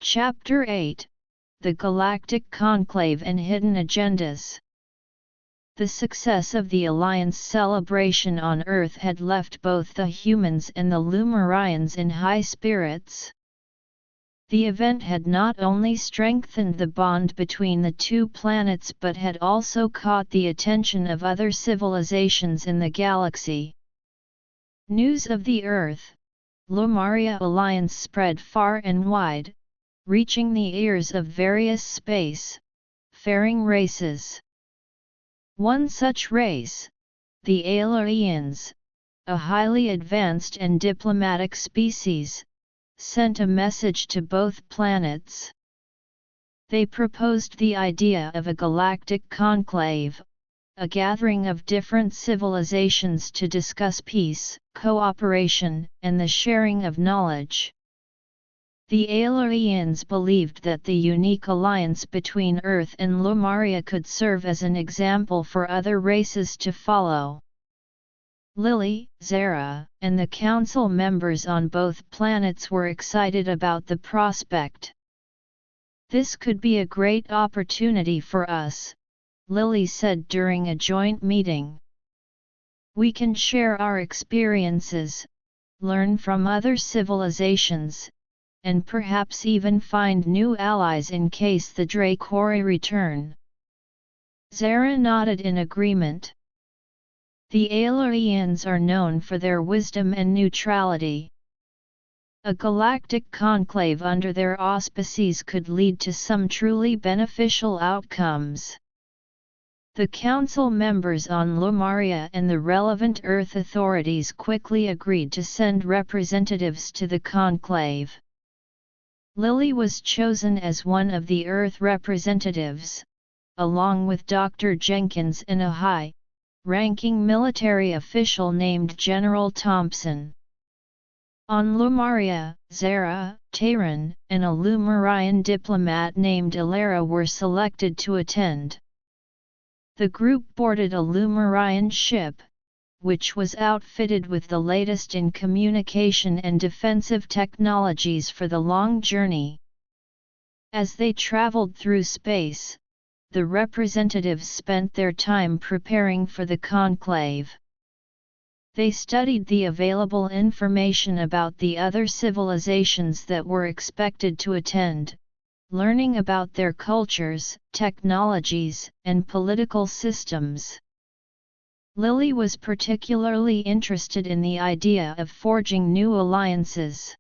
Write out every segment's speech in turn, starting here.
Chapter 8: The Galactic Conclave and Hidden Agendas. The success of the Alliance celebration on Earth had left both the humans and the Lumarians in high spirits. The event had not only strengthened the bond between the two planets but had also caught the attention of other civilizations in the galaxy. News of the Earth, Lumaria Alliance spread far and wide, reaching the ears of various space-faring races. One such race, the Aliens, a highly advanced and diplomatic species, sent a message to both planets. They proposed the idea of a galactic conclave, a gathering of different civilizations to discuss peace, cooperation, and the sharing of knowledge. The Aliens believed that the unique alliance between Earth and Lumaria could serve as an example for other races to follow. Lily, Zara, and the council members on both planets were excited about the prospect. "This could be a great opportunity for us," Lily said during a joint meeting. "We can share our experiences, learn from other civilizations, and perhaps even find new allies in case the Dracori return." Zara nodded in agreement. The Aliens are known for their wisdom and neutrality. A galactic conclave under their auspices could lead to some truly beneficial outcomes. The council members on Lumaria and the relevant Earth authorities quickly agreed to send representatives to the conclave. Lily was chosen as one of the Earth representatives, along with Dr. Jenkins and a high-ranking military official named General Thompson. On Lumaria, Zara, Tayran, and a Lumarian diplomat named Ilara were selected to attend. The group boarded a Lumarian ship, which was outfitted with the latest in communication and defensive technologies for the long journey. As they traveled through space, the representatives spent their time preparing for the conclave. They studied the available information about the other civilizations that were expected to attend, learning about their cultures, technologies, and political systems. Lily was particularly interested in the idea of forging new alliances.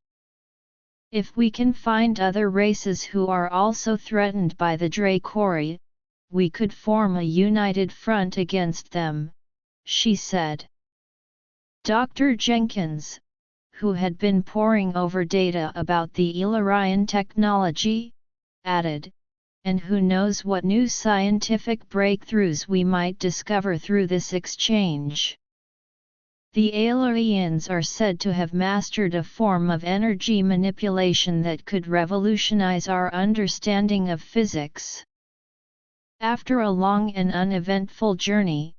"If we can find other races who are also threatened by the Dracori, we could form a united front against them," she said. Dr. Jenkins, who had been poring over data about the Illyrian technology, added, "And who knows what new scientific breakthroughs we might discover through this exchange." The Aliens are said to have mastered a form of energy manipulation that could revolutionize our understanding of physics. After a long and uneventful journey,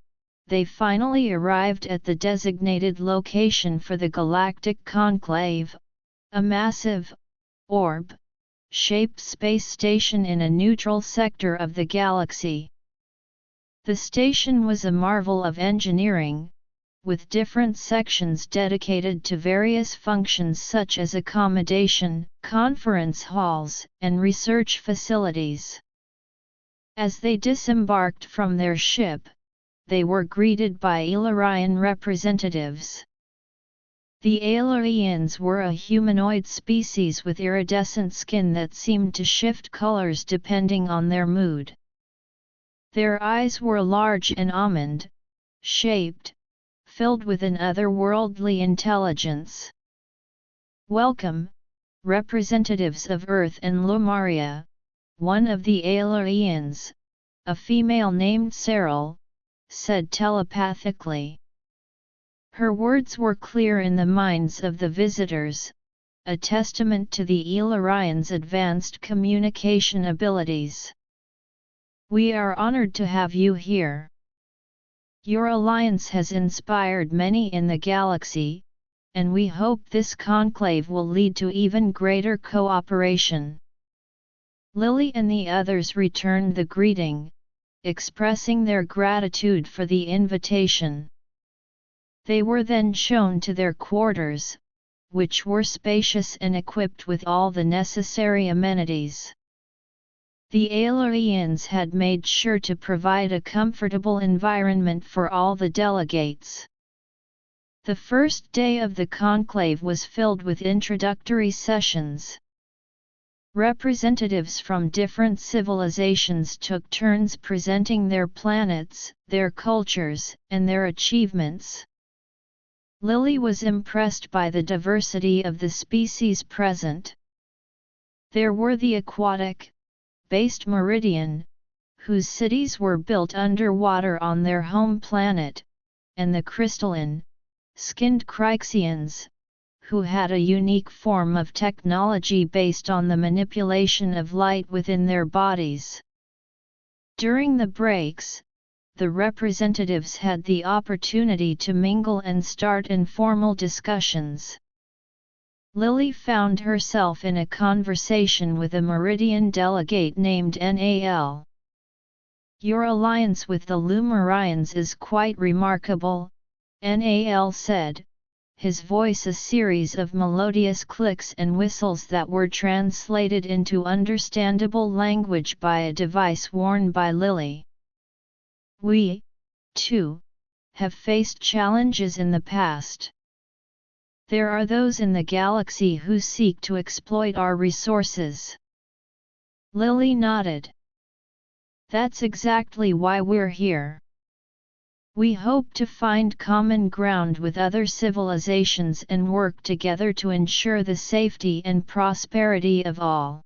they finally arrived at the designated location for the galactic conclave, a massive, orb-shaped space station in a neutral sector of the galaxy. The station was a marvel of engineering, with different sections dedicated to various functions such as accommodation, conference halls, and research facilities. As they disembarked from their ship, they were greeted by Illyrian representatives. The Aliens were a humanoid species with iridescent skin that seemed to shift colors depending on their mood. Their eyes were large and almond-shaped, filled with an otherworldly intelligence. "Welcome, representatives of Earth and Lumaria," one of the Aliens, a female named Cyril, said telepathically. Her words were clear in the minds of the visitors, a testament to the Illyrians' advanced communication abilities. "We are honored to have you here. Your alliance has inspired many in the galaxy, and we hope this conclave will lead to even greater cooperation." Lily and the others returned the greeting, expressing their gratitude for the invitation. They were then shown to their quarters, which were spacious and equipped with all the necessary amenities. The Aliens had made sure to provide a comfortable environment for all the delegates. The first day of the conclave was filled with introductory sessions. Representatives from different civilizations took turns presenting their planets, their cultures, and their achievements. Lily was impressed by the diversity of the species present. There were the aquatic-based Meridian, whose cities were built underwater on their home planet, and the crystalline-skinned Kryxians, who had a unique form of technology based on the manipulation of light within their bodies. During the breaks, the representatives had the opportunity to mingle and start informal discussions. Lily found herself in a conversation with a Meridian delegate named Nal. "Your alliance with the Lumarians is quite remarkable," Nal said, his voice a series of melodious clicks and whistles that were translated into understandable language by a device worn by Lily. "We, too, have faced challenges in the past. There are those in the galaxy who seek to exploit our resources." Lily nodded. "That's exactly why we're here. We hope to find common ground with other civilizations and work together to ensure the safety and prosperity of all.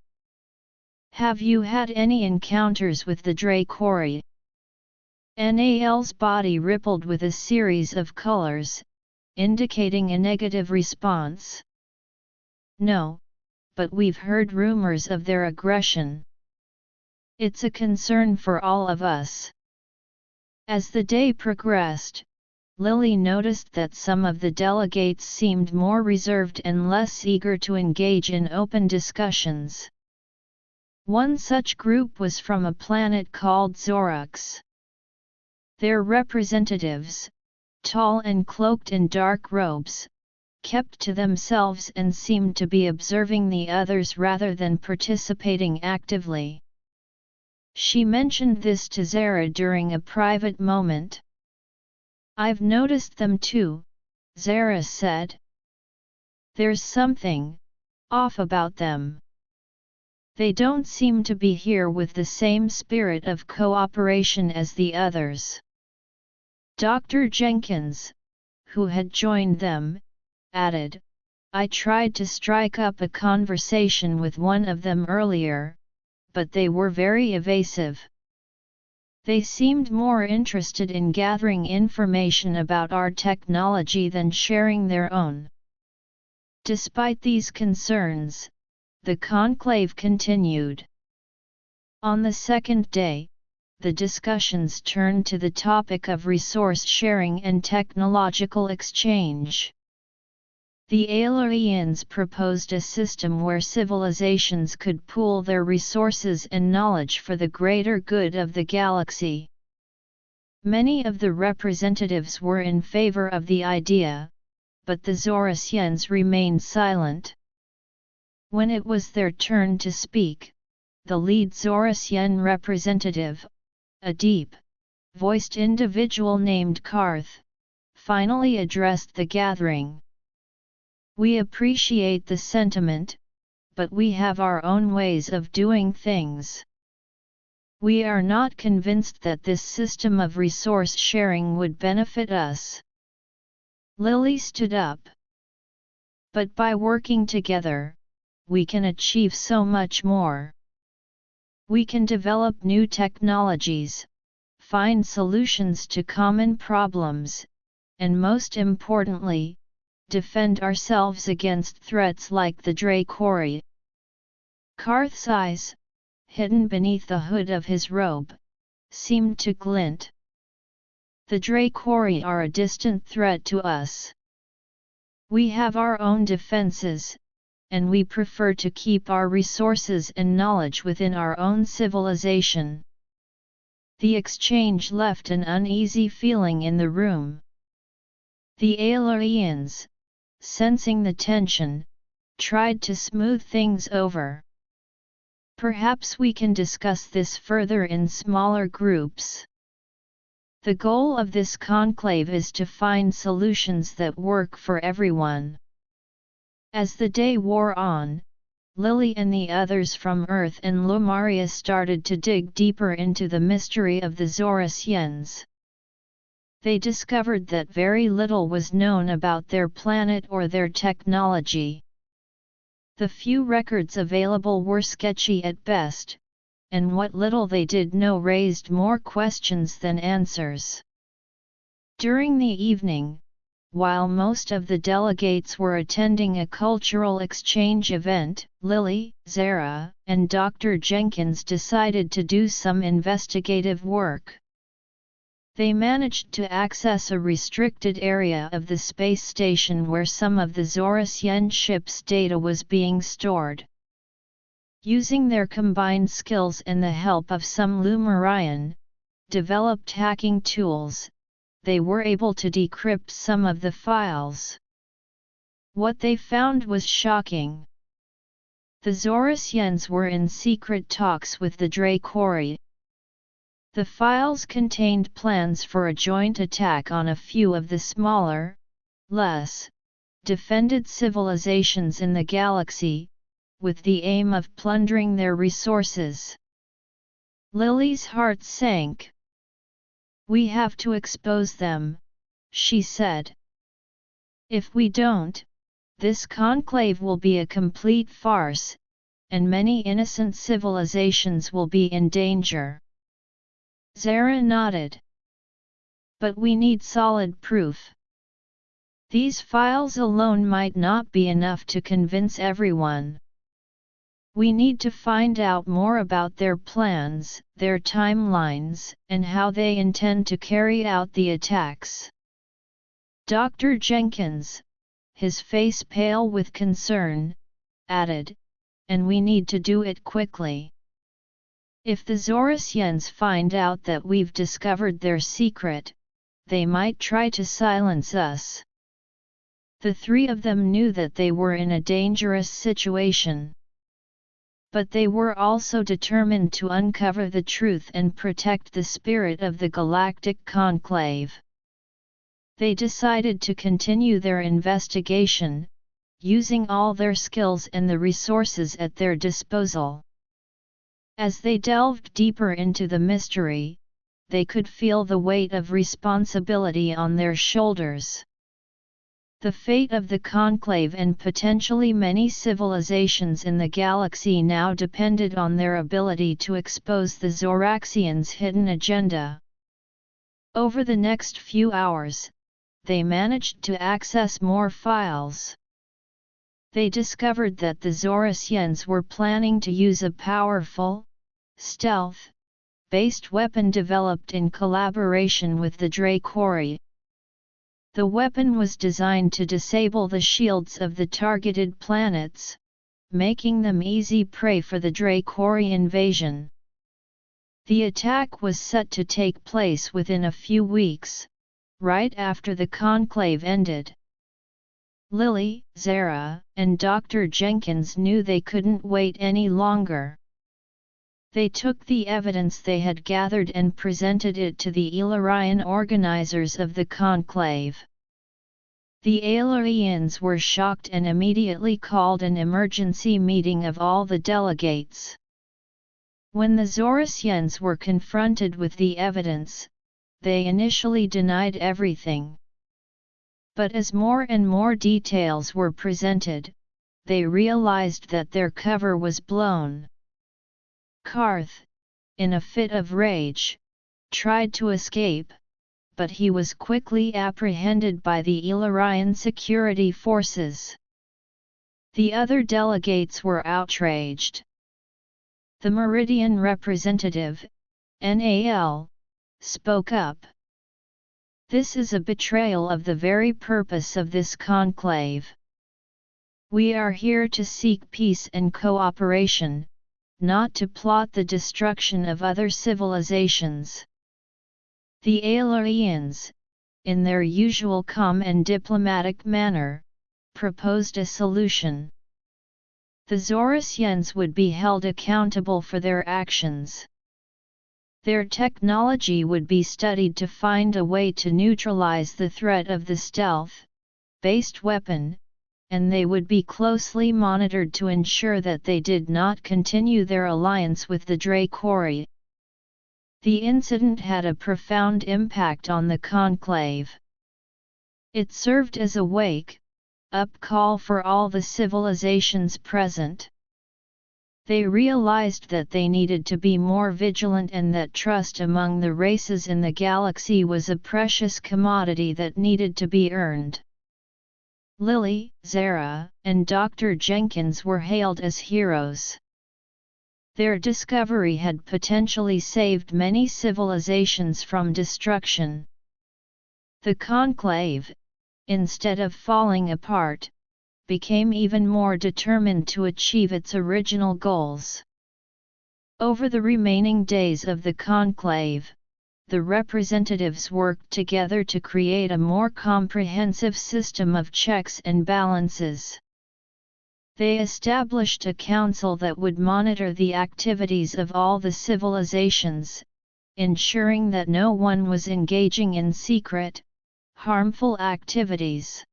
Have you had any encounters with the Dracori?" Nal's body rippled with a series of colors, indicating a negative response. "No, but we've heard rumors of their aggression. It's a concern for all of us." As the day progressed, Lily noticed that some of the delegates seemed more reserved and less eager to engage in open discussions. One such group was from a planet called Zorux. Their representatives, tall and cloaked in dark robes, kept to themselves and seemed to be observing the others rather than participating actively. She mentioned this to Zara during a private moment. "I've noticed them too," Zara said. "There's something off about them. They don't seem to be here with the same spirit of cooperation as the others." Dr. Jenkins, who had joined them, added, "I tried to strike up a conversation with one of them earlier, but they were very evasive. They seemed more interested in gathering information about our technology than sharing their own." Despite these concerns, the conclave continued. On the second day, the discussions turned to the topic of resource sharing and technological exchange. The Aliens proposed a system where civilizations could pool their resources and knowledge for the greater good of the galaxy. Many of the representatives were in favor of the idea, but the Zorusians remained silent. When it was their turn to speak, the lead Zorusian representative, a deep-voiced individual named Karth, finally addressed the gathering. "We appreciate the sentiment, but we have our own ways of doing things. We are not convinced that this system of resource sharing would benefit us." Lily stood up. "But by working together, we can achieve so much more. We can develop new technologies, find solutions to common problems, and most importantly, defend ourselves against threats like the Dracori." Karth's eyes, hidden beneath the hood of his robe, seemed to glint. "The Dracori are a distant threat to us. We have our own defenses, and we prefer to keep our resources and knowledge within our own civilization." The exchange left an uneasy feeling in the room. The Aliens, sensing the tension, tried to smooth things over. "Perhaps we can discuss this further in smaller groups. The goal of this conclave is to find solutions that work for everyone." As the day wore on, Lily and the others from Earth and Lumaria started to dig deeper into the mystery of the Zorasians. They discovered that very little was known about their planet or their technology. The few records available were sketchy at best, and what little they did know raised more questions than answers. During the evening, while most of the delegates were attending a cultural exchange event, Lily, Zara, and Dr. Jenkins decided to do some investigative work. They managed to access a restricted area of the space station where some of the Zorasian ship's data was being stored. Using their combined skills and the help of some Lumarian developed hacking tools, they were able to decrypt some of the files. What they found was shocking. The Zorasians were in secret talks with the Dracori. The files contained plans for a joint attack on a few of the smaller, less defended civilizations in the galaxy, with the aim of plundering their resources. Lily's heart sank. "We have to expose them," she said. "If we don't, this conclave will be a complete farce, and many innocent civilizations will be in danger." Zara nodded. "But we need solid proof. These files alone might not be enough to convince everyone. We need to find out more about their plans, their timelines, and how they intend to carry out the attacks." Dr. Jenkins, his face pale with concern, added, "And we need to do it quickly. If the Zorasians find out that we've discovered their secret, they might try to silence us." The three of them knew that they were in a dangerous situation. But they were also determined to uncover the truth and protect the spirit of the Galactic Conclave. They decided to continue their investigation, using all their skills and the resources at their disposal. As they delved deeper into the mystery, they could feel the weight of responsibility on their shoulders. The fate of the Conclave and potentially many civilizations in the galaxy now depended on their ability to expose the Zoraxians' hidden agenda. Over the next few hours, they managed to access more files. They discovered that the Zorasians were planning to use a powerful, stealth-based weapon developed in collaboration with the Dracori. The weapon was designed to disable the shields of the targeted planets, making them easy prey for the Dracori invasion. The attack was set to take place within a few weeks, right after the conclave ended. Lily, Zara, and Dr. Jenkins knew they couldn't wait any longer. They took the evidence they had gathered and presented it to the Illyrian organizers of the conclave. The Aliens were shocked and immediately called an emergency meeting of all the delegates. When the Zorasians were confronted with the evidence, they initially denied everything. But as more and more details were presented, they realized that their cover was blown. Karth, in a fit of rage, tried to escape, but he was quickly apprehended by the Illyrian security forces. The other delegates were outraged. The Meridian representative, NAL, spoke up. "This is a betrayal of the very purpose of this conclave. We are here to seek peace and cooperation, not to plot the destruction of other civilizations. The Aliens, in their usual calm and diplomatic manner, proposed a solution. The Zorusians would be held accountable for their actions. Their technology would be studied to find a way to neutralize the threat of the stealth-based weapon, and they would be closely monitored to ensure that they did not continue their alliance with the Dracori. The incident had a profound impact on the conclave. It served as a wake-up call for all the civilizations present. They realized that they needed to be more vigilant and that trust among the races in the galaxy was a precious commodity that needed to be earned. Lily, Zara, and Dr. Jenkins were hailed as heroes. Their discovery had potentially saved many civilizations from destruction. The conclave, instead of falling apart, became even more determined to achieve its original goals. Over the remaining days of the conclave, the representatives worked together to create a more comprehensive system of checks and balances. They established a council that would monitor the activities of all the civilizations, ensuring that no one was engaging in secret, harmful activities.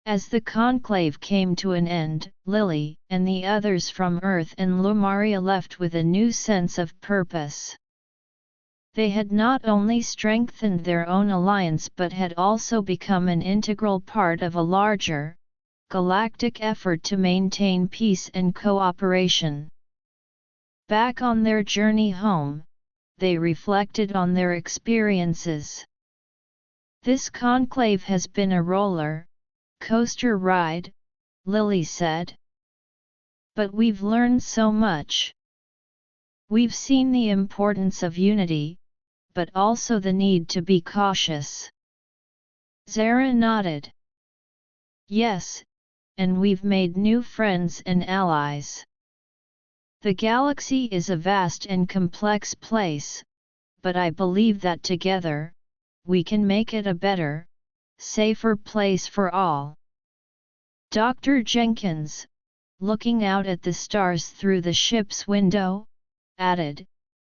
As the conclave came to an end, Lily and the others from Earth and Lumaria left with a new sense of purpose. They had not only strengthened their own alliance but had also become an integral part of a larger, galactic effort to maintain peace and cooperation. Back on their journey home, they reflected on their experiences. This conclave has been a roller coaster ride, Lily said. But we've learned so much. We've seen the importance of unity, but also the need to be cautious. Zara nodded. Yes, and we've made new friends and allies. The galaxy is a vast and complex place, but I believe that together, we can make it a better, safer place for all. Dr. Jenkins, looking out at the stars through the ship's window, added,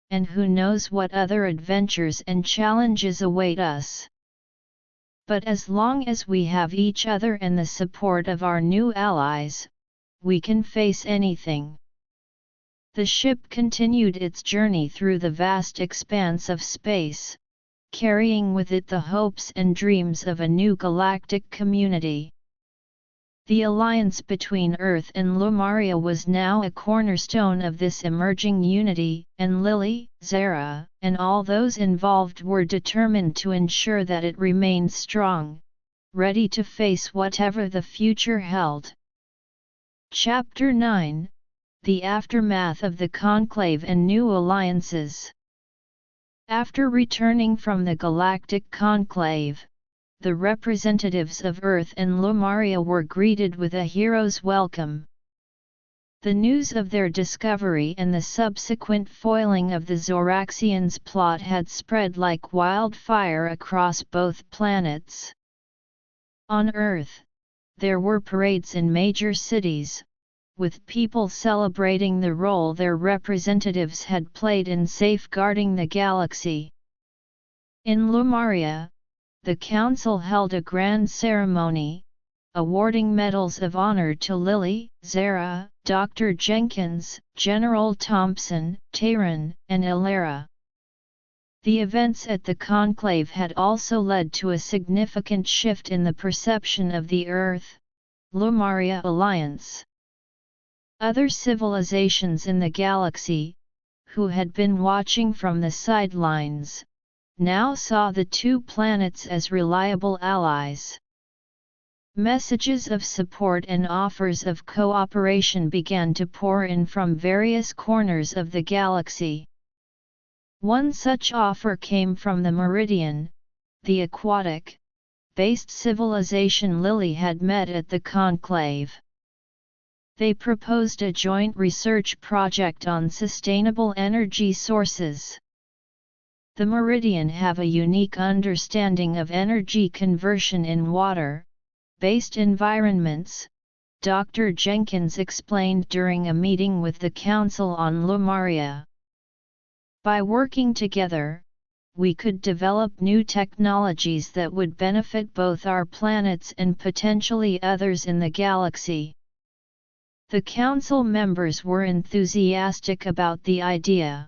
and who knows what other adventures and challenges await us. But as long as we have each other and the support of our new allies, we can face anything. The ship continued its journey through the vast expanse of space, carrying with it the hopes and dreams of a new galactic community. The alliance between Earth and Lumaria was now a cornerstone of this emerging unity, and Lily, Zara, and all those involved were determined to ensure that it remained strong, ready to face whatever the future held. Chapter 9 – The Aftermath of the Conclave and New Alliances. After returning from the Galactic Conclave, the representatives of Earth and Lumaria were greeted with a hero's welcome. The news of their discovery and the subsequent foiling of the Zoraxians' plot had spread like wildfire across both planets. On Earth, there were parades in major cities, with people celebrating the role their representatives had played in safeguarding the galaxy. In Lumaria, the Council held a grand ceremony, awarding medals of honor to Lily, Zara, Dr. Jenkins, General Thompson, Tayron, and Ilera. The events at the conclave had also led to a significant shift in the perception of the Earth-Lumaria alliance. Other civilizations in the galaxy, who had been watching from the sidelines, now saw the two planets as reliable allies. Messages of support and offers of cooperation began to pour in from various corners of the galaxy. One such offer came from the Meridian, the aquatic-based civilization Lily had met at the conclave. They proposed a joint research project on sustainable energy sources. The Meridian have a unique understanding of energy conversion in water-based environments, Dr. Jenkins explained during a meeting with the Council on Lumaria. By working together, we could develop new technologies that would benefit both our planets and potentially others in the galaxy. The Council members were enthusiastic about the idea.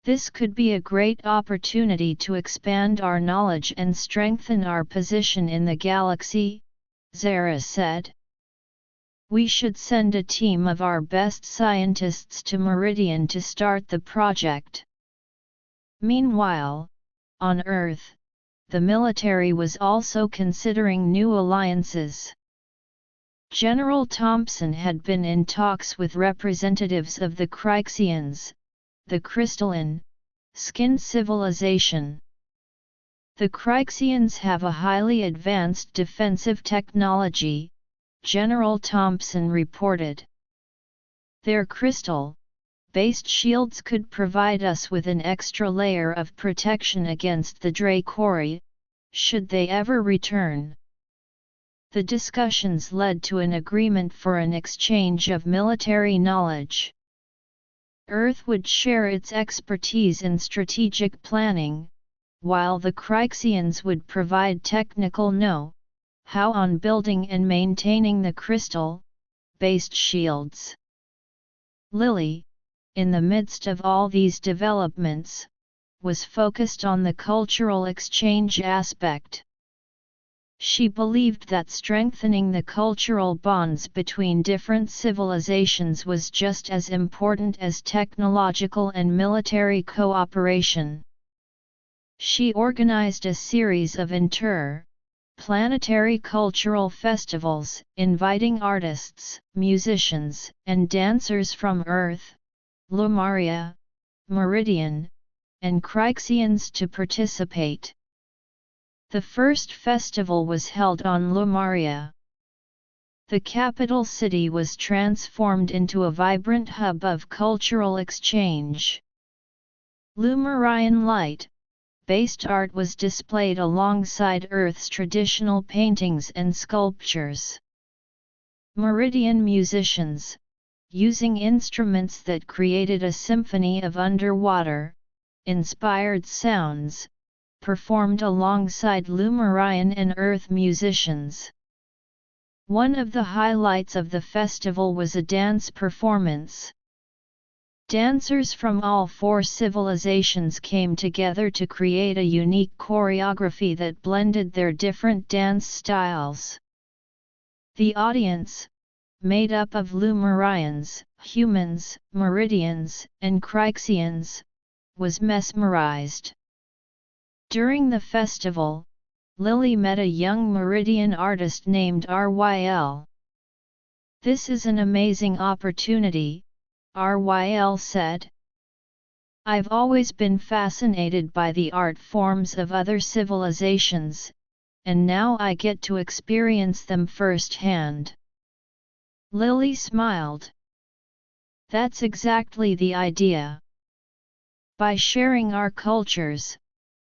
This could be a great opportunity to expand our knowledge and strengthen our position in the galaxy, Zara said. We should send a team of our best scientists to Meridian to start the project. Meanwhile, on Earth, the military was also considering new alliances. General Thompson had been in talks with representatives of the Kryxians, the crystalline, skin civilization. The Kryxians have a highly advanced defensive technology, General Thompson reported. Their crystal-based shields could provide us with an extra layer of protection against the Dracori, should they ever return. The discussions led to an agreement for an exchange of military knowledge. Earth would share its expertise in strategic planning, while the Kryxians would provide technical know-how on building and maintaining the crystal-based shields. Lily, in the midst of all these developments, was focused on the cultural exchange aspect. She believed that strengthening the cultural bonds between different civilizations was just as important as technological and military cooperation. She organized a series of planetary cultural festivals, inviting artists, musicians, and dancers from Earth, Lumaria, Meridian, and Kryxians to participate. The first festival was held on Lumaria. The capital city was transformed into a vibrant hub of cultural exchange. Lumarian light-based art was displayed alongside Earth's traditional paintings and sculptures. Meridian musicians, using instruments that created a symphony of underwater-inspired sounds, performed alongside Lumarian and Earth musicians. One of the highlights of the festival was a dance performance. Dancers from all four civilizations came together to create a unique choreography that blended their different dance styles. The audience, made up of Lumarians, humans, Meridians, and Kryxians, was mesmerized. During the festival, Lily met a young Meridian artist named RYL. "This is an amazing opportunity," RYL said. "I've always been fascinated by the art forms of other civilizations, and now I get to experience them firsthand." Lily smiled. "That's exactly the idea. By sharing our cultures,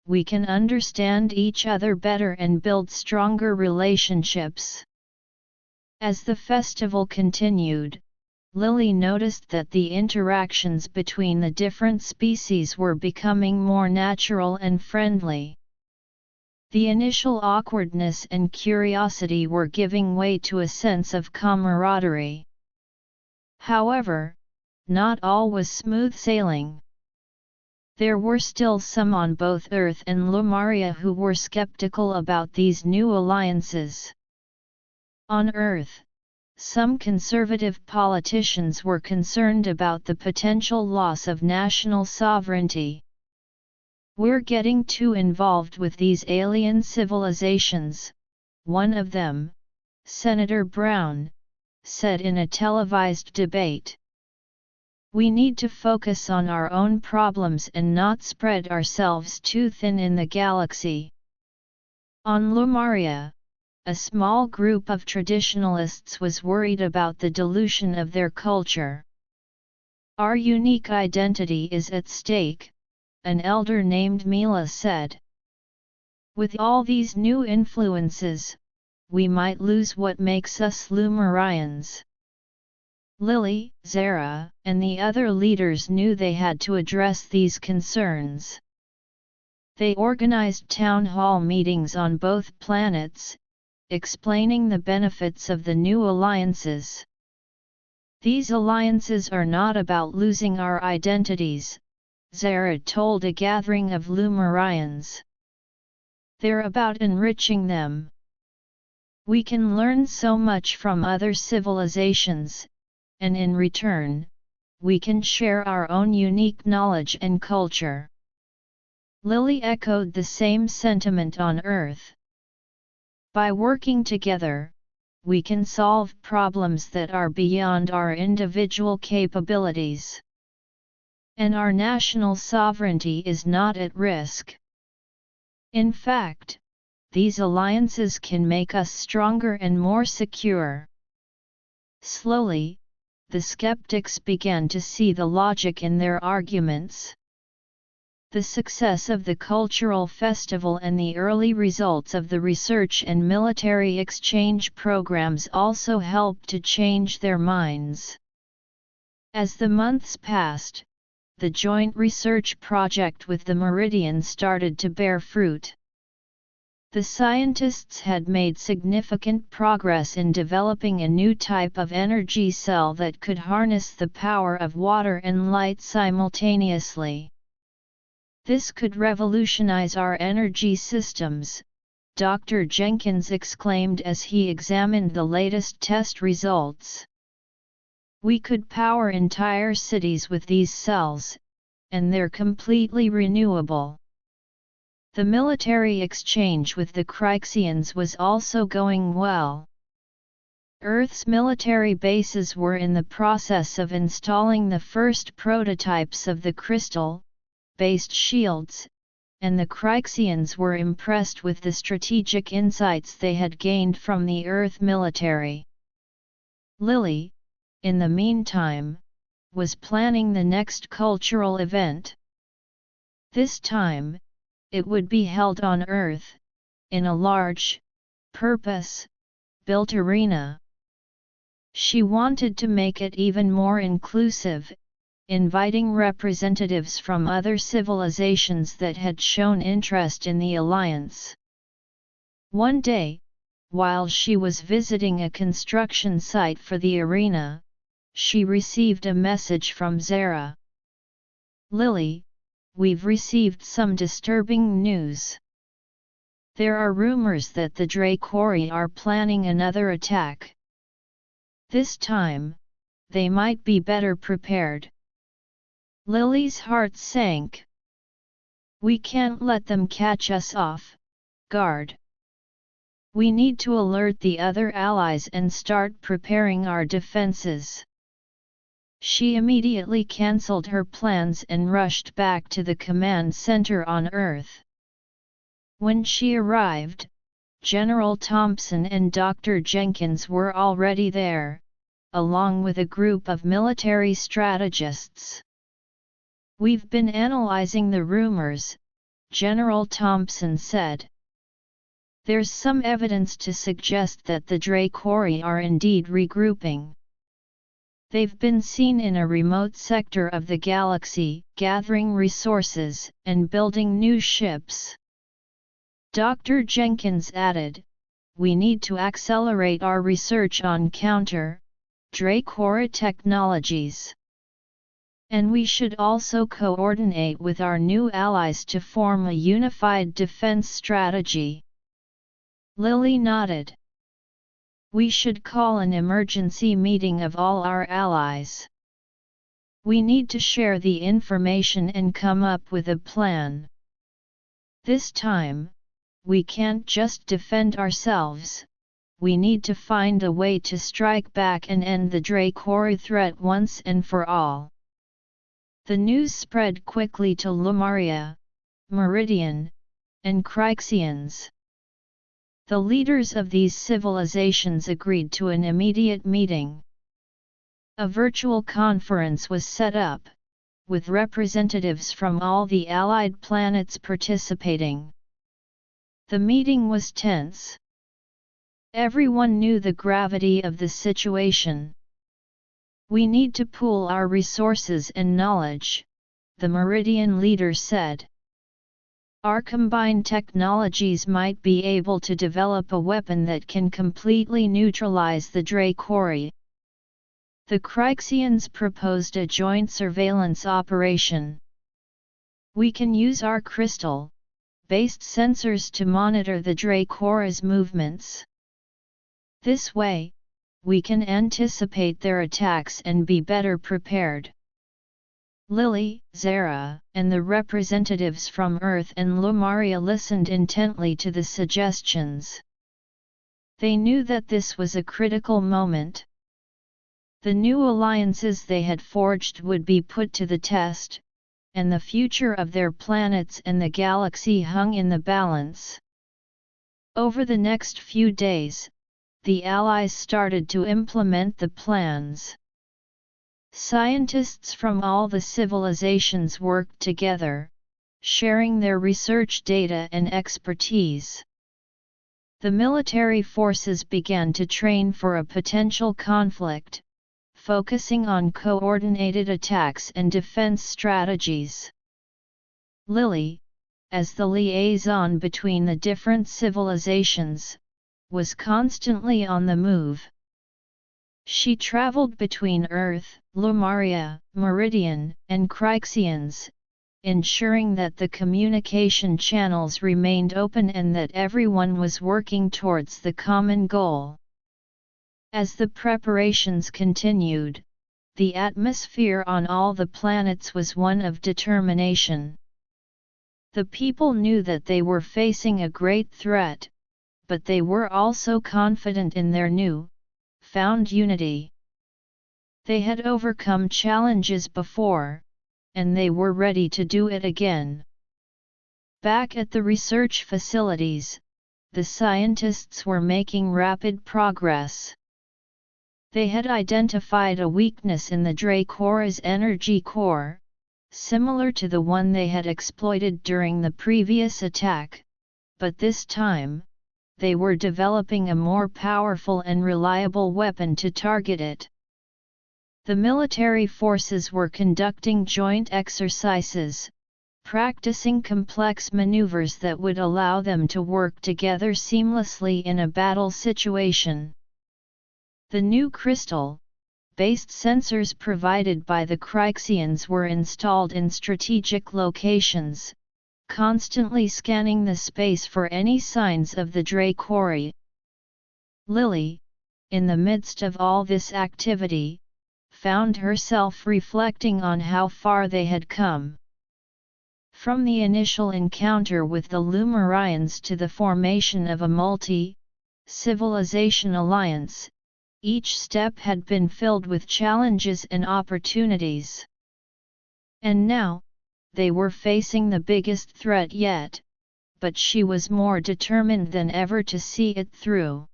we can understand each other better and build stronger relationships." As the festival continued, Lily noticed that the interactions between the different species were becoming more natural and friendly. The initial awkwardness and curiosity were giving way to a sense of camaraderie. However, not all was smooth sailing. There were still some on both Earth and Lumaria who were skeptical about these new alliances. On Earth, some conservative politicians were concerned about the potential loss of national sovereignty. "We're getting too involved with these alien civilizations," one of them, Senator Brown, said in a televised debate. "We need to focus on our own problems and not spread ourselves too thin in the galaxy." On Lumaria, a small group of traditionalists was worried about the dilution of their culture. "Our unique identity is at stake," an elder named Mila said. "With all these new influences, we might lose what makes us Lumarians." Lily, Zara, and the other leaders knew they had to address these concerns. They organized town hall meetings on both planets, explaining the benefits of the new alliances. "These alliances are not about losing our identities," Zara told a gathering of Lumarians. "They're about enriching them. We can learn so much from other civilizations, and in return, we can share our own unique knowledge and culture." Lily echoed the same sentiment on Earth. "By working together, we can solve problems that are beyond our individual capabilities. And our national sovereignty is not at risk. In fact, these alliances can make us stronger and more secure." Slowly, the skeptics began to see the logic in their arguments. The success of the cultural festival and the early results of the research and military exchange programs also helped to change their minds. As the months passed, the joint research project with the Meridian started to bear fruit. The scientists had made significant progress in developing a new type of energy cell that could harness the power of water and light simultaneously. "This could revolutionize our energy systems," Dr. Jenkins exclaimed as he examined the latest test results. "We could power entire cities with these cells, and they're completely renewable." The military exchange with the Kryxians was also going well. Earth's military bases were in the process of installing the first prototypes of the crystal-based shields, and the Kryxians were impressed with the strategic insights they had gained from the Earth military. Lily, in the meantime, was planning the next cultural event. This time, it would be held on Earth, in a large, purpose-built arena. She wanted to make it even more inclusive, inviting representatives from other civilizations that had shown interest in the alliance. One day, while she was visiting a construction site for the arena, she received a message from Zara. "Lily, we've received some disturbing news. There are rumors that the Dracori are planning another attack. This time, they might be better prepared." Lily's heart sank. "We can't let them catch us off guard. We need to alert the other allies and start preparing our defenses." She immediately cancelled her plans and rushed back to the command center on Earth. When she arrived, General Thompson and Dr. Jenkins were already there, along with a group of military strategists. "We've been analyzing the rumors," General Thompson said. "There's some evidence to suggest that the Dracori are indeed regrouping. They've been seen in a remote sector of the galaxy, gathering resources and building new ships." Dr. Jenkins added, "We need to accelerate our research on counter-Dracori technologies. And we should also coordinate with our new allies to form a unified defense strategy." Lily nodded. "We should call an emergency meeting of all our allies. We need to share the information and come up with a plan. This time, we can't just defend ourselves, we need to find a way to strike back and end the Dracori threat once and for all." The news spread quickly to Lumaria, Meridian, and Kryxians. The leaders of these civilizations agreed to an immediate meeting. A virtual conference was set up, with representatives from all the allied planets participating. The meeting was tense. Everyone knew the gravity of the situation. "We need to pool our resources and knowledge," the Meridian leader said. "Our combined technologies might be able to develop a weapon that can completely neutralize the Dracori." The Kryxians proposed a joint surveillance operation. "We can use our crystal-based sensors to monitor the Dracori's movements. This way, we can anticipate their attacks and be better prepared." Lily, Zara, and the representatives from Earth and Lumaria listened intently to the suggestions. They knew that this was a critical moment. The new alliances they had forged would be put to the test, and the future of their planets and the galaxy hung in the balance. Over the next few days, the Allies started to implement the plans. Scientists from all the civilizations worked together, sharing their research data and expertise. The military forces began to train for a potential conflict, focusing on coordinated attacks and defense strategies. Lily, as the liaison between the different civilizations, was constantly on the move. She traveled between Earth, Lumaria, Meridian, and Kryxians, ensuring that the communication channels remained open and that everyone was working towards the common goal. As the preparations continued, the atmosphere on all the planets was one of determination. The people knew that they were facing a great threat, but they were also confident in their found unity. They had overcome challenges before, and they were ready to do it again. Back at the research facilities, the scientists were making rapid progress. They had identified a weakness in the Dracori's energy core, similar to the one they had exploited during the previous attack, but this time, they were developing a more powerful and reliable weapon to target it. The military forces were conducting joint exercises, practicing complex maneuvers that would allow them to work together seamlessly in a battle situation. The new crystal-based sensors provided by the Kryxians were installed in strategic locations, constantly scanning the space for any signs of the Dracori. Lily, in the midst of all this activity, found herself reflecting on how far they had come. From the initial encounter with the Lumarians to the formation of a multi-civilization alliance, each step had been filled with challenges and opportunities. And now, they were facing the biggest threat yet, but she was more determined than ever to see it through.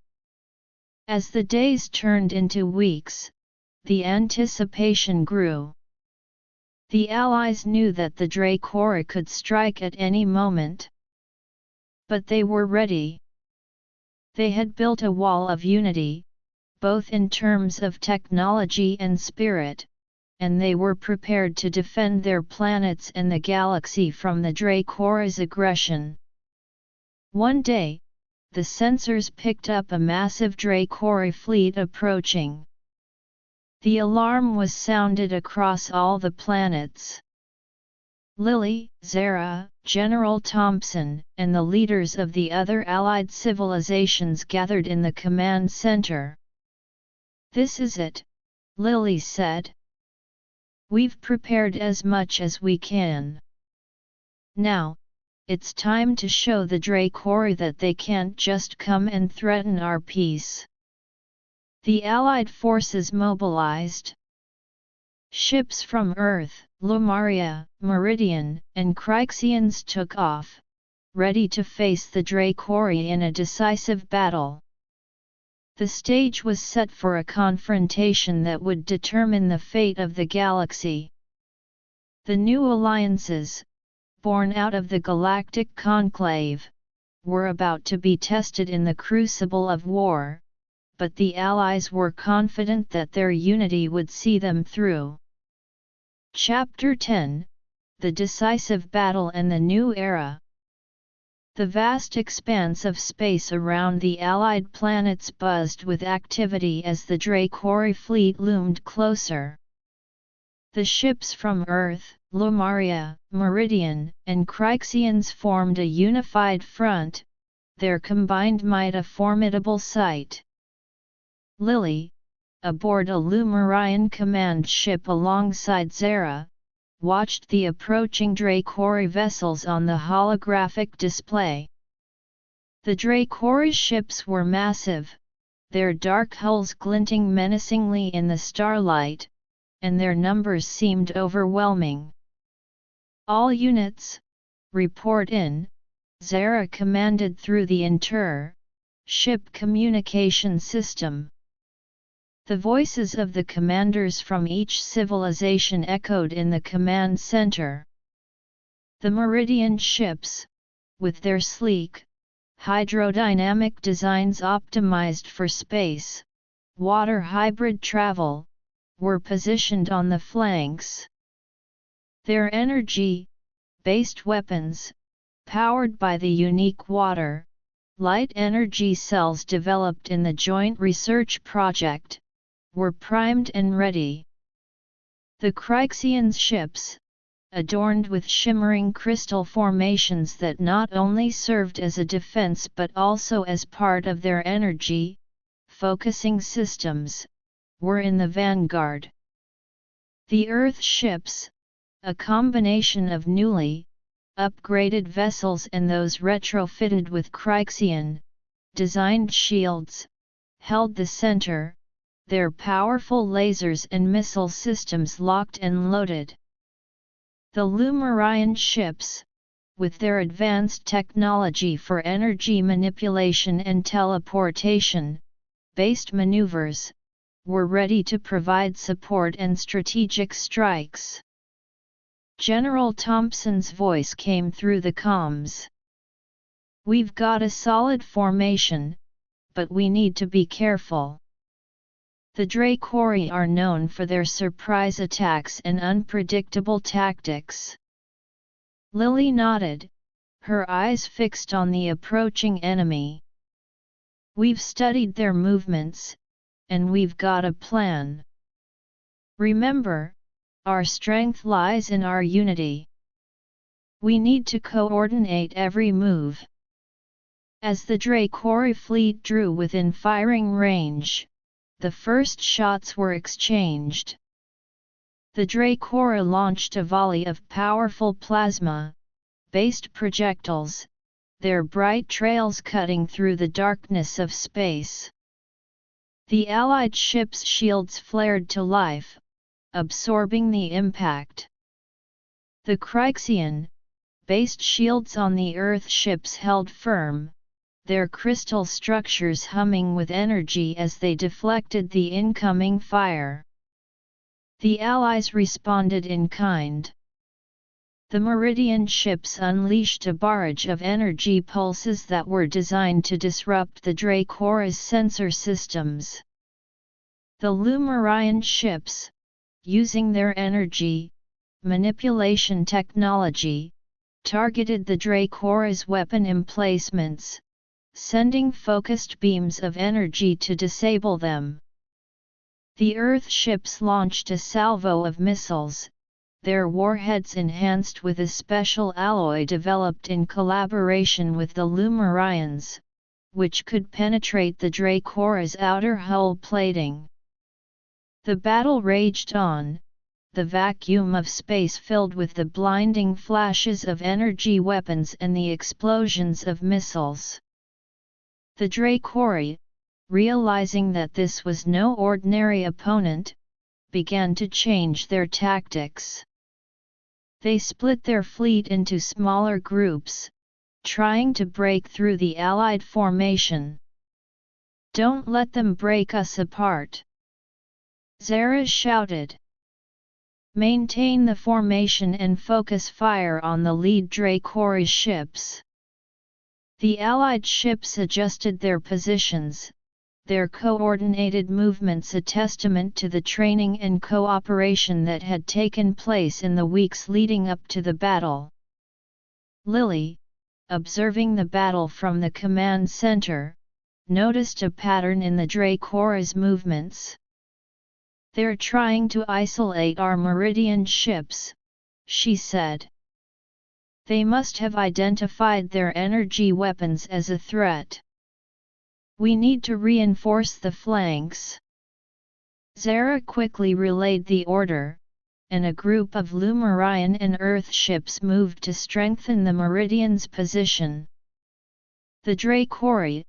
As the days turned into weeks, the anticipation grew. The Allies knew that the Dracori could strike at any moment. But they were ready. They had built a wall of unity, both in terms of technology and spirit, and they were prepared to defend their planets and the galaxy from the Dracori's aggression. One day, the sensors picked up a massive Dracori fleet approaching. The alarm was sounded across all the planets. Lily, Zara, General Thompson, and the leaders of the other allied civilizations gathered in the command center. "This is it," Lily said. "We've prepared as much as we can. Now, it's time to show the Dracori that they can't just come and threaten our peace." The Allied forces mobilized. Ships from Earth, Lumaria, Meridian, and Kryxians took off, ready to face the Dracori in a decisive battle. The stage was set for a confrontation that would determine the fate of the galaxy. The new alliances, born out of the galactic conclave, were about to be tested in the crucible of war, but the Allies were confident that their unity would see them through. Chapter 10: The Decisive Battle and the New Era. The vast expanse of space around the Allied planets buzzed with activity as the Dracori fleet loomed closer. The ships from Earth, Lumaria, Meridian, and Kryxians formed a unified front, their combined might a formidable sight. Lily, aboard a Lumarian command ship alongside Zara, watched the approaching Dracori vessels on the holographic display. The Dracori ships were massive, their dark hulls glinting menacingly in the starlight, and their numbers seemed overwhelming. "All units, report in," Zara commanded through the inter-ship communication system. The voices of the commanders from each civilization echoed in the command center. The Meridian ships, with their sleek, hydrodynamic designs optimized for space, water hybrid travel, were positioned on the flanks. Their energy-based weapons, powered by the unique water-light energy cells developed in the Joint Research Project, were primed and ready. The Kryxians' ships, adorned with shimmering crystal formations that not only served as a defense but also as part of their energy-focusing systems, were in the vanguard. The Earth ships, a combination of newly upgraded vessels and those retrofitted with Kryxian-designed shields, held the center, their powerful lasers and missile systems locked and loaded. The Lumarian ships, with their advanced technology for energy manipulation and teleportation-based maneuvers, were ready to provide support and strategic strikes. General Thompson's voice came through the comms. "We've got a solid formation, but we need to be careful. The Dracori are known for their surprise attacks and unpredictable tactics." Lily nodded, her eyes fixed on the approaching enemy. "We've studied their movements, and we've got a plan. Remember, our strength lies in our unity. We need to coordinate every move." As the Dracori fleet drew within firing range, the first shots were exchanged. The Dracori launched a volley of powerful plasma-based projectiles, their bright trails cutting through the darkness of space. The Allied ships' shields flared to life, absorbing the impact. The Kryxian-based shields on the Earth ships held firm, their crystal structures humming with energy as they deflected the incoming fire. The Allies responded in kind. The Meridian ships unleashed a barrage of energy pulses that were designed to disrupt the Dracori's sensor systems. The Lumarian ships, using their energy manipulation technology, targeted the Dracori's weapon emplacements, sending focused beams of energy to disable them. The Earth ships launched a salvo of missiles, their warheads enhanced with a special alloy developed in collaboration with the Lumarians, which could penetrate the Dracori's outer hull plating. The battle raged on, the vacuum of space filled with the blinding flashes of energy weapons and the explosions of missiles. The Dracori, realizing that this was no ordinary opponent, began to change their tactics. They split their fleet into smaller groups, trying to break through the Allied formation. "Don't let them break us apart," Zara shouted. "Maintain the formation and focus fire on the lead Dracoris ships." The Allied ships adjusted their positions, their coordinated movements a testament to the training and cooperation that had taken place in the weeks leading up to the battle. Lily, observing the battle from the command center, noticed a pattern in the Dracoris movements. "They're trying to isolate our Meridian ships," she said. "They must have identified their energy weapons as a threat. We need to reinforce the flanks." Zara quickly relayed the order, and a group of Lumarian and Earth ships moved to strengthen the Meridian's position. The Dracori,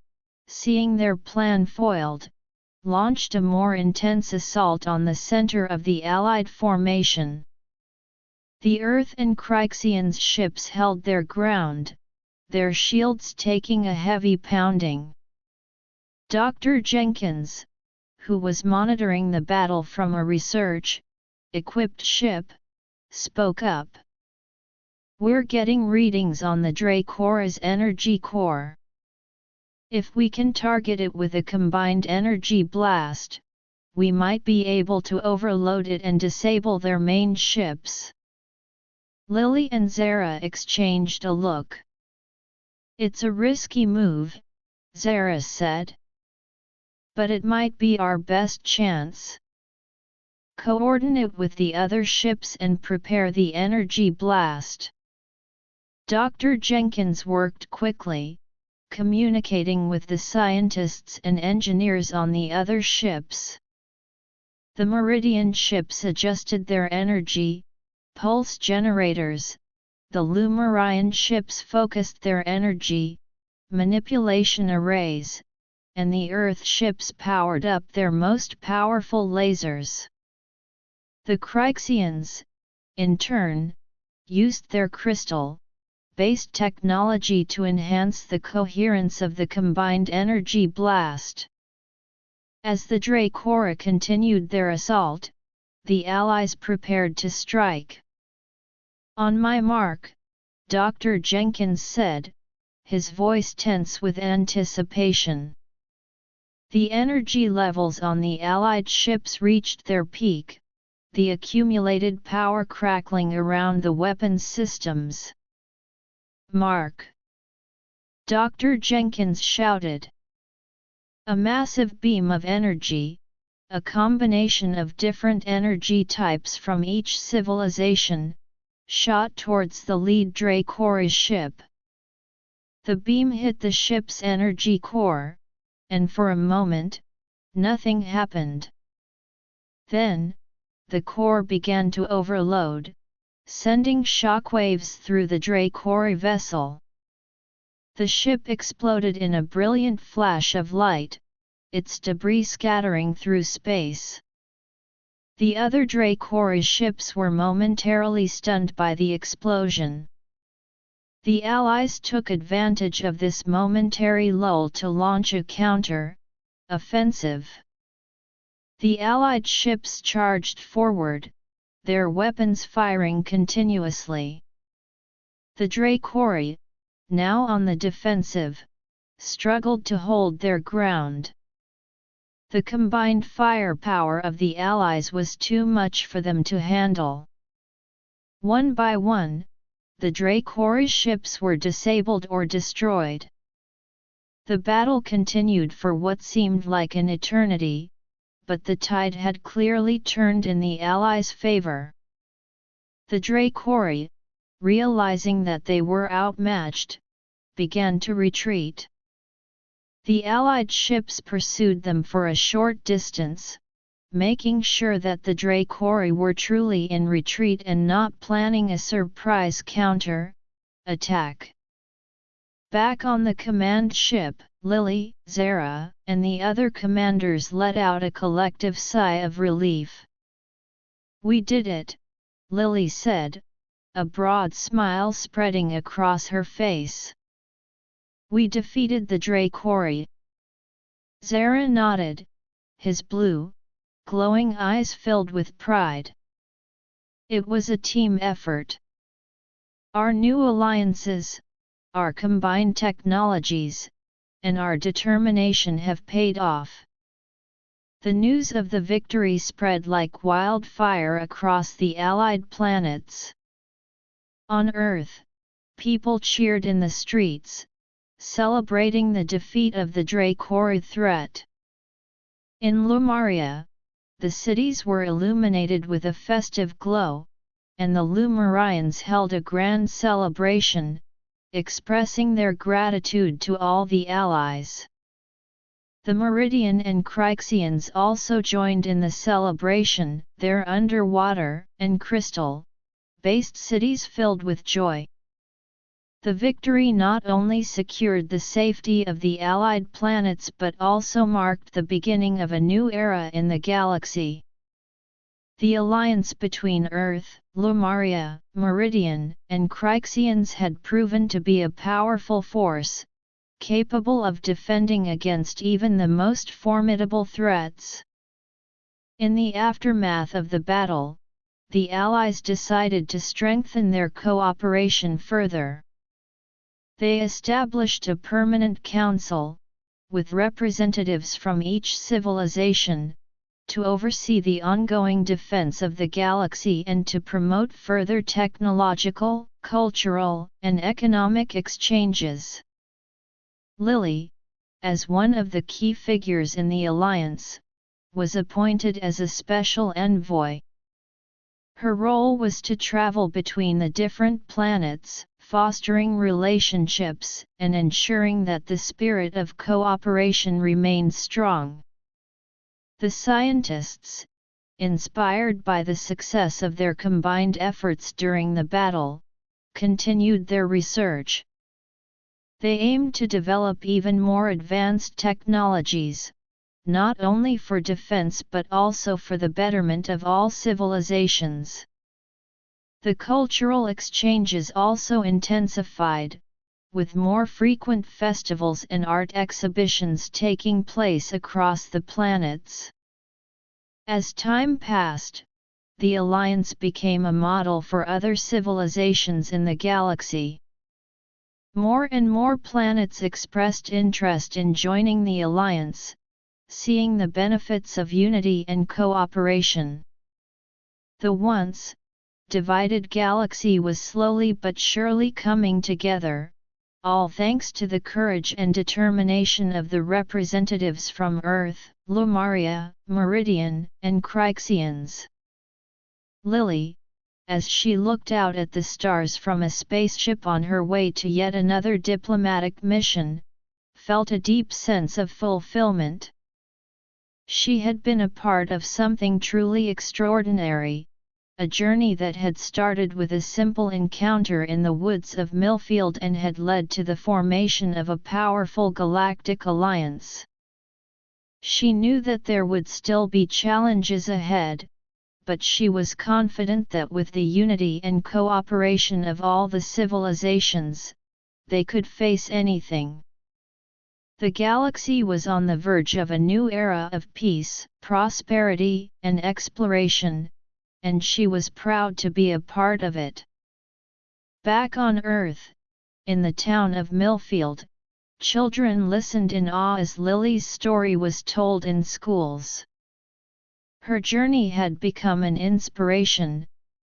seeing their plan foiled, launched a more intense assault on the center of the Allied formation. The Earth and Kryxians ships held their ground, their shields taking a heavy pounding. Dr. Jenkins, who was monitoring the battle from a research-equipped ship, spoke up. "We're getting readings on the Dracoris energy core. If we can target it with a combined energy blast, we might be able to overload it and disable their main ships." Lily and Zara exchanged a look. "It's a risky move," Zara said. "But it might be our best chance. Coordinate with the other ships and prepare the energy blast." Dr. Jenkins worked quickly, communicating with the scientists and engineers on the other ships. The Meridian ships adjusted their energy pulse generators, the Lumarian ships focused their energy manipulation arrays, and the Earth ships powered up their most powerful lasers. The Kryxians, in turn, used their crystal-based technology to enhance the coherence of the combined energy blast. As the Dracora continued their assault, the Allies prepared to strike. "On my mark," Dr. Jenkins said, his voice tense with anticipation. The energy levels on the Allied ships reached their peak, the accumulated power crackling around the weapons systems. "Mark!" Dr. Jenkins shouted. A massive beam of energy, a combination of different energy types from each civilization, shot towards the lead Dracoris ship. The beam hit the ship's energy core, and for a moment, nothing happened. Then, the core began to overload, sending shockwaves through the Dracori vessel. The ship exploded in a brilliant flash of light, its debris scattering through space. The other Dracori ships were momentarily stunned by the explosion. The Allies took advantage of this momentary lull to launch a counter-offensive. The Allied ships charged forward, their weapons firing continuously. The Dracori, now on the defensive, struggled to hold their ground. The combined firepower of the Allies was too much for them to handle. One by one, the Dracori ships were disabled or destroyed. The battle continued for what seemed like an eternity, but the tide had clearly turned in the Allies' favor. The Dracori, realizing that they were outmatched, began to retreat. The Allied ships pursued them for a short distance, making sure that the Dracori were truly in retreat and not planning a surprise counter-attack. Back on the command ship, Lily, Zara, and the other commanders let out a collective sigh of relief. "We did it," Lily said, a broad smile spreading across her face. We defeated the Dracorii. Zara nodded, his blue, glowing eyes filled with pride. It was a team effort. Our new alliances, our combined technologies, and our determination have paid off. The news of the victory spread like wildfire across the Allied planets. On Earth, people cheered in the streets, celebrating the defeat of the Dracorii threat. In Lumaria, the cities were illuminated with a festive glow, and the Lumarians held a grand celebration, expressing their gratitude to all the allies. The Meridian and Cryxians also joined in the celebration, their underwater and crystal-based cities filled with joy. The victory not only secured the safety of the Allied planets but also marked the beginning of a new era in the galaxy. The alliance between Earth, Lumaria, Meridian, and Cryxians had proven to be a powerful force, capable of defending against even the most formidable threats. In the aftermath of the battle, the Allies decided to strengthen their cooperation further. They established a permanent council, with representatives from each civilization, to oversee the ongoing defense of the galaxy and to promote further technological, cultural, and economic exchanges. Lily, as one of the key figures in the alliance, was appointed as a special envoy. Her role was to travel between the different planets, fostering relationships and ensuring that the spirit of cooperation remained strong. The scientists, inspired by the success of their combined efforts during the battle, continued their research. They aimed to develop even more advanced technologies, not only for defense but also for the betterment of all civilizations. The cultural exchanges also intensified, with more frequent festivals and art exhibitions taking place across the planets. As time passed, the alliance became a model for other civilizations in the galaxy. More and more planets expressed interest in joining the alliance, seeing the benefits of unity and cooperation. The once divided galaxy was slowly but surely coming together, all thanks to the courage and determination of the representatives from Earth, Lumaria, Meridian, and Cryxians. Lily, as she looked out at the stars from a spaceship on her way to yet another diplomatic mission, felt a deep sense of fulfillment. She had been a part of something truly extraordinary, a journey that had started with a simple encounter in the woods of Millfield and had led to the formation of a powerful galactic alliance. She knew that there would still be challenges ahead, but she was confident that with the unity and cooperation of all the civilizations, they could face anything. The galaxy was on the verge of a new era of peace, prosperity, and exploration, and she was proud to be a part of it. Back on Earth, in the town of Millfield, children listened in awe as Lily's story was told in schools. Her journey had become an inspiration,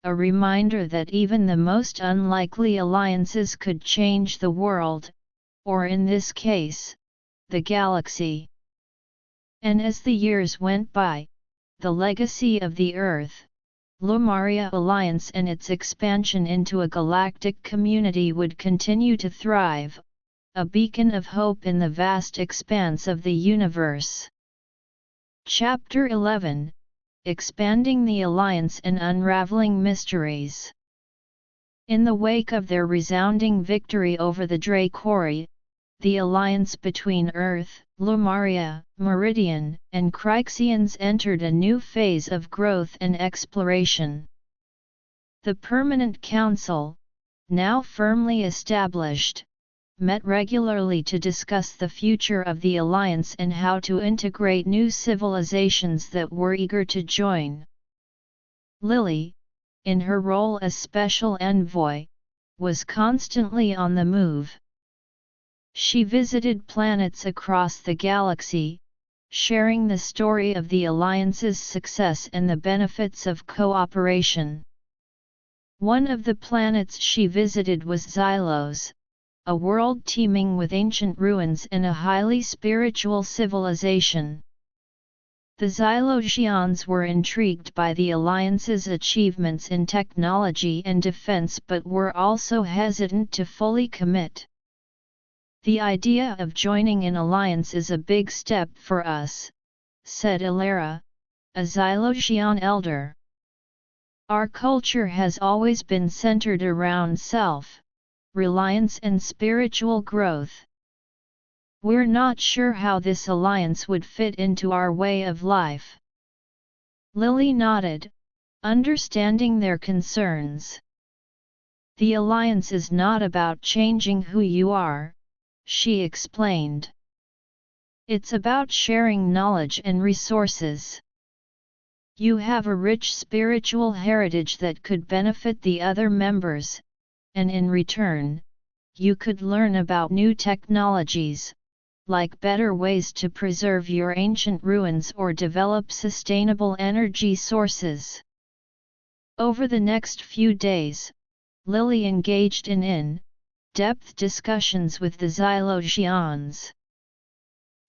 a reminder that even the most unlikely alliances could change the world, or in this case, the galaxy. And as the years went by, the legacy of the Earth, Lumaria Alliance and its expansion into a galactic community would continue to thrive, a beacon of hope in the vast expanse of the universe. Chapter 11 Expanding the Alliance and Unraveling Mysteries. In the wake of their resounding victory over the Dracorii, the alliance between Earth, Lumaria, Meridian, and Cryxians entered a new phase of growth and exploration. The Permanent Council, now firmly established, met regularly to discuss the future of the Alliance and how to integrate new civilizations that were eager to join. Lily, in her role as special envoy, was constantly on the move. She visited planets across the galaxy, sharing the story of the Alliance's success and the benefits of cooperation. One of the planets she visited was Xylos, a world teeming with ancient ruins and a highly spiritual civilization. The Xylosians were intrigued by the Alliance's achievements in technology and defense but were also hesitant to fully commit. "The idea of joining an alliance is a big step for us," said Ilara, a Xylosian elder. "Our culture has always been centered around self-reliance and spiritual growth. We're not sure how this alliance would fit into our way of life." Lily nodded, understanding their concerns. "The alliance is not about changing who you are," she explained. "It's about sharing knowledge and resources. You have a rich spiritual heritage that could benefit the other members, and in return, you could learn about new technologies, like better ways to preserve your ancient ruins or develop sustainable energy sources." Over the next few days, Lily engaged in in-depth discussions with the Xylosians.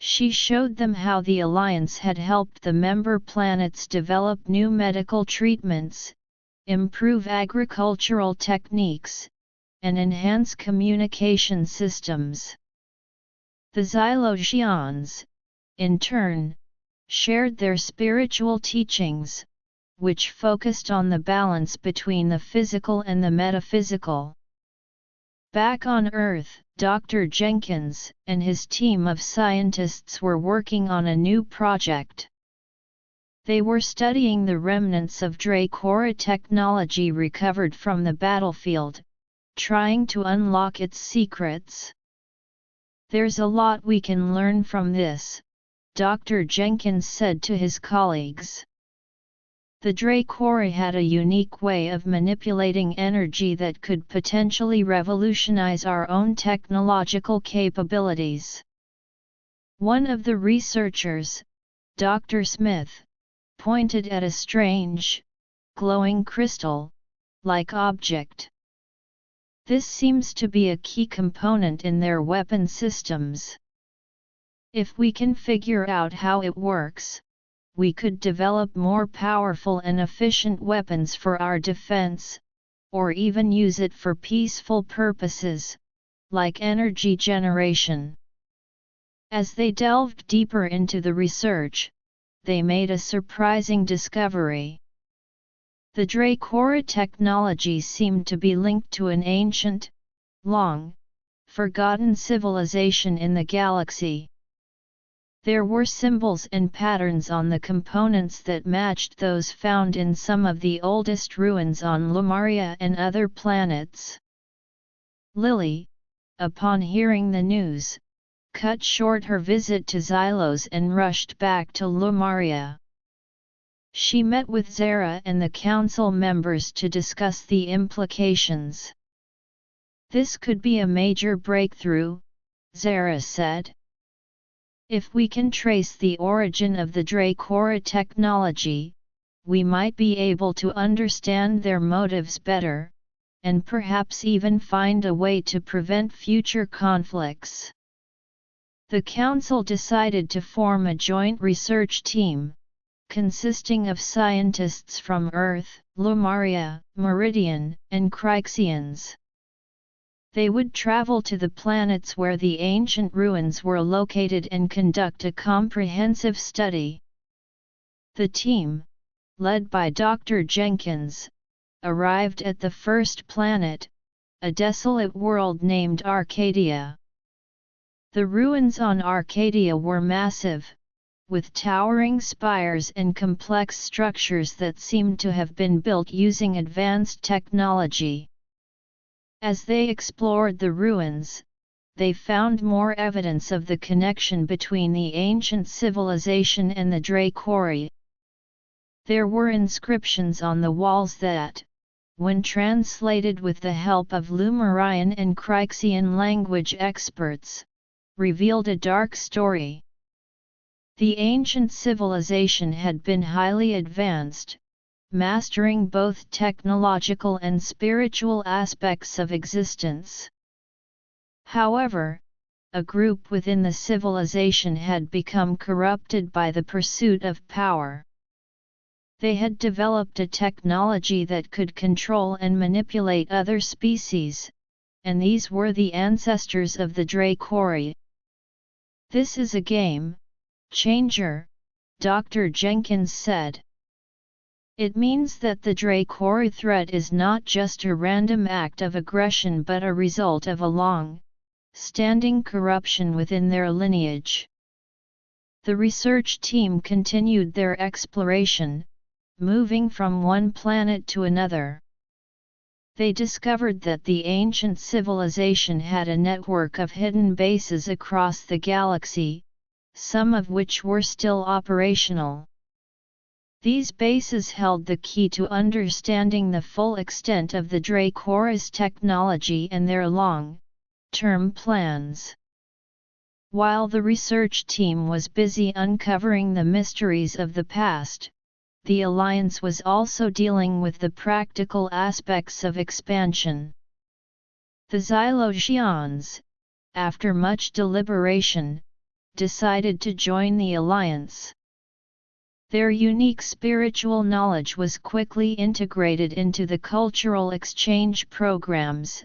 She showed them how the Alliance had helped the member planets develop new medical treatments, improve agricultural techniques, and enhance communication systems. The Xylosians, in turn, shared their spiritual teachings, which focused on the balance between the physical and the metaphysical. Back on Earth, Dr. Jenkins and his team of scientists were working on a new project. They were studying the remnants of Dracora technology recovered from the battlefield, trying to unlock its secrets. "There's a lot we can learn from this," Dr. Jenkins said to his colleagues. The Dracora had a unique way of manipulating energy that could potentially revolutionize our own technological capabilities. One of the researchers, Dr. Smith, pointed at a strange, glowing crystal-like object. "This seems to be a key component in their weapon systems. If we can figure out how it works, we could develop more powerful and efficient weapons for our defense, or even use it for peaceful purposes, like energy generation." As they delved deeper into the research, they made a surprising discovery. The Dracora technology seemed to be linked to an ancient, long-forgotten civilization in the galaxy. There were symbols and patterns on the components that matched those found in some of the oldest ruins on Lumaria and other planets. Lily, upon hearing the news, cut short her visit to Xylos and rushed back to Lumaria. She met with Zara and the council members to discuss the implications. "This could be a major breakthrough," Zara said. "If we can trace the origin of the Dracora technology, we might be able to understand their motives better, and perhaps even find a way to prevent future conflicts." The Council decided to form a joint research team, consisting of scientists from Earth, Lumaria, Meridian, and Kryxians. They would travel to the planets where the ancient ruins were located and conduct a comprehensive study. The team, led by Dr. Jenkins, arrived at the first planet, a desolate world named Arcadia. The ruins on Arcadia were massive, with towering spires and complex structures that seemed to have been built using advanced technology. As they explored the ruins, they found more evidence of the connection between the ancient civilization and the Dracori. There were inscriptions on the walls that, when translated with the help of Lumarian and Kryxian language experts, revealed a dark story. The ancient civilization had been highly advanced, mastering both technological and spiritual aspects of existence. However, a group within the civilization had become corrupted by the pursuit of power. They had developed a technology that could control and manipulate other species, and these were the ancestors of the Dracori. "This is a game changer," Dr. Jenkins said. "It means that the Dracori threat is not just a random act of aggression but a result of a long-standing corruption within their lineage." The research team continued their exploration, moving from one planet to another. They discovered that the ancient civilization had a network of hidden bases across the galaxy, some of which were still operational. These bases held the key to understanding the full extent of the Dracori's technology and their long-term plans. While the research team was busy uncovering the mysteries of the past, the Alliance was also dealing with the practical aspects of expansion. The Xylosians, after much deliberation, decided to join the Alliance. Their unique spiritual knowledge was quickly integrated into the cultural exchange programs,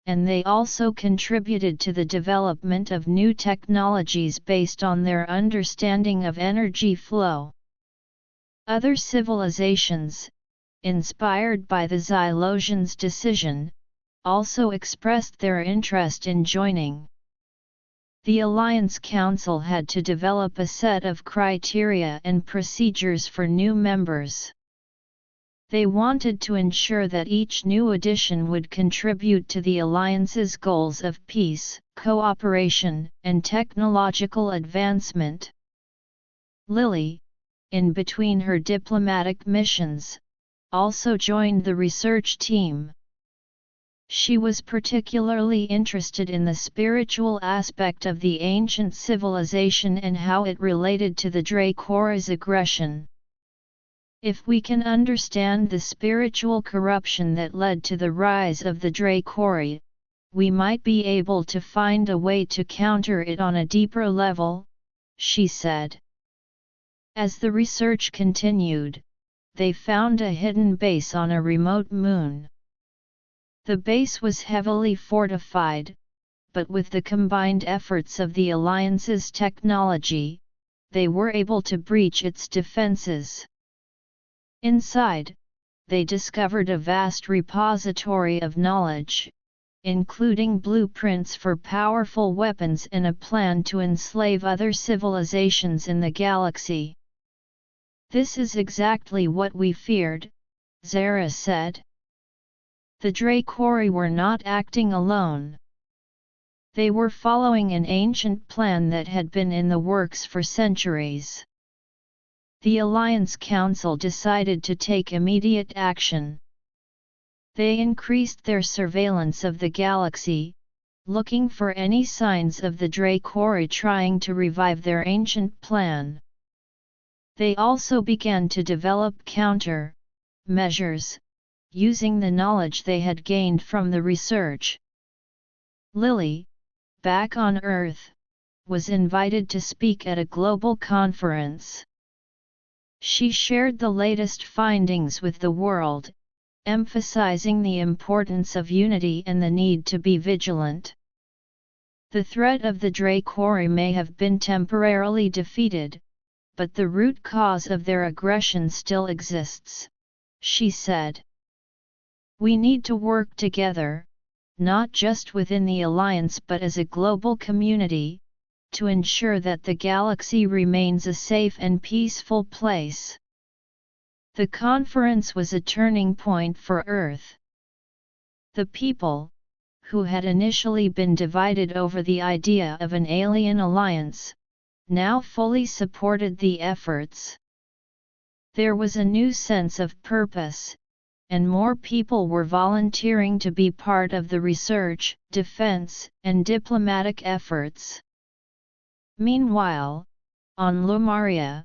and they also contributed to the development of new technologies based on their understanding of energy flow. Other civilizations, inspired by the Xylosians' decision, also expressed their interest in joining. The Alliance Council had to develop a set of criteria and procedures for new members. They wanted to ensure that each new addition would contribute to the Alliance's goals of peace, cooperation, and technological advancement. Lily, in between her diplomatic missions, also joined the research team. She was particularly interested in the spiritual aspect of the ancient civilization and how it related to the Dracori's aggression. "If we can understand the spiritual corruption that led to the rise of the Dracori, we might be able to find a way to counter it on a deeper level," she said. As the research continued, they found a hidden base on a remote moon. The base was heavily fortified, but with the combined efforts of the Alliance's technology, they were able to breach its defenses. Inside, they discovered a vast repository of knowledge, including blueprints for powerful weapons and a plan to enslave other civilizations in the galaxy. "This is exactly what we feared," Zara said. The Dracori were not acting alone. They were following an ancient plan that had been in the works for centuries. The Alliance Council decided to take immediate action. They increased their surveillance of the galaxy, looking for any signs of the Dracori trying to revive their ancient plan. They also began to develop counter-measures, using the knowledge they had gained from the research. Lily, back on Earth, was invited to speak at a global conference. She shared the latest findings with the world, emphasizing the importance of unity and the need to be vigilant. The threat of the Dracori may have been temporarily defeated, but the root cause of their aggression still exists, she said. "We need to work together, not just within the Alliance but as a global community, to ensure that the galaxy remains a safe and peaceful place." The conference was a turning point for Earth. The people, who had initially been divided over the idea of an alien alliance, now fully supported the efforts. There was a new sense of purpose, and more people were volunteering to be part of the research, defense, and diplomatic efforts. Meanwhile, on Lumaria,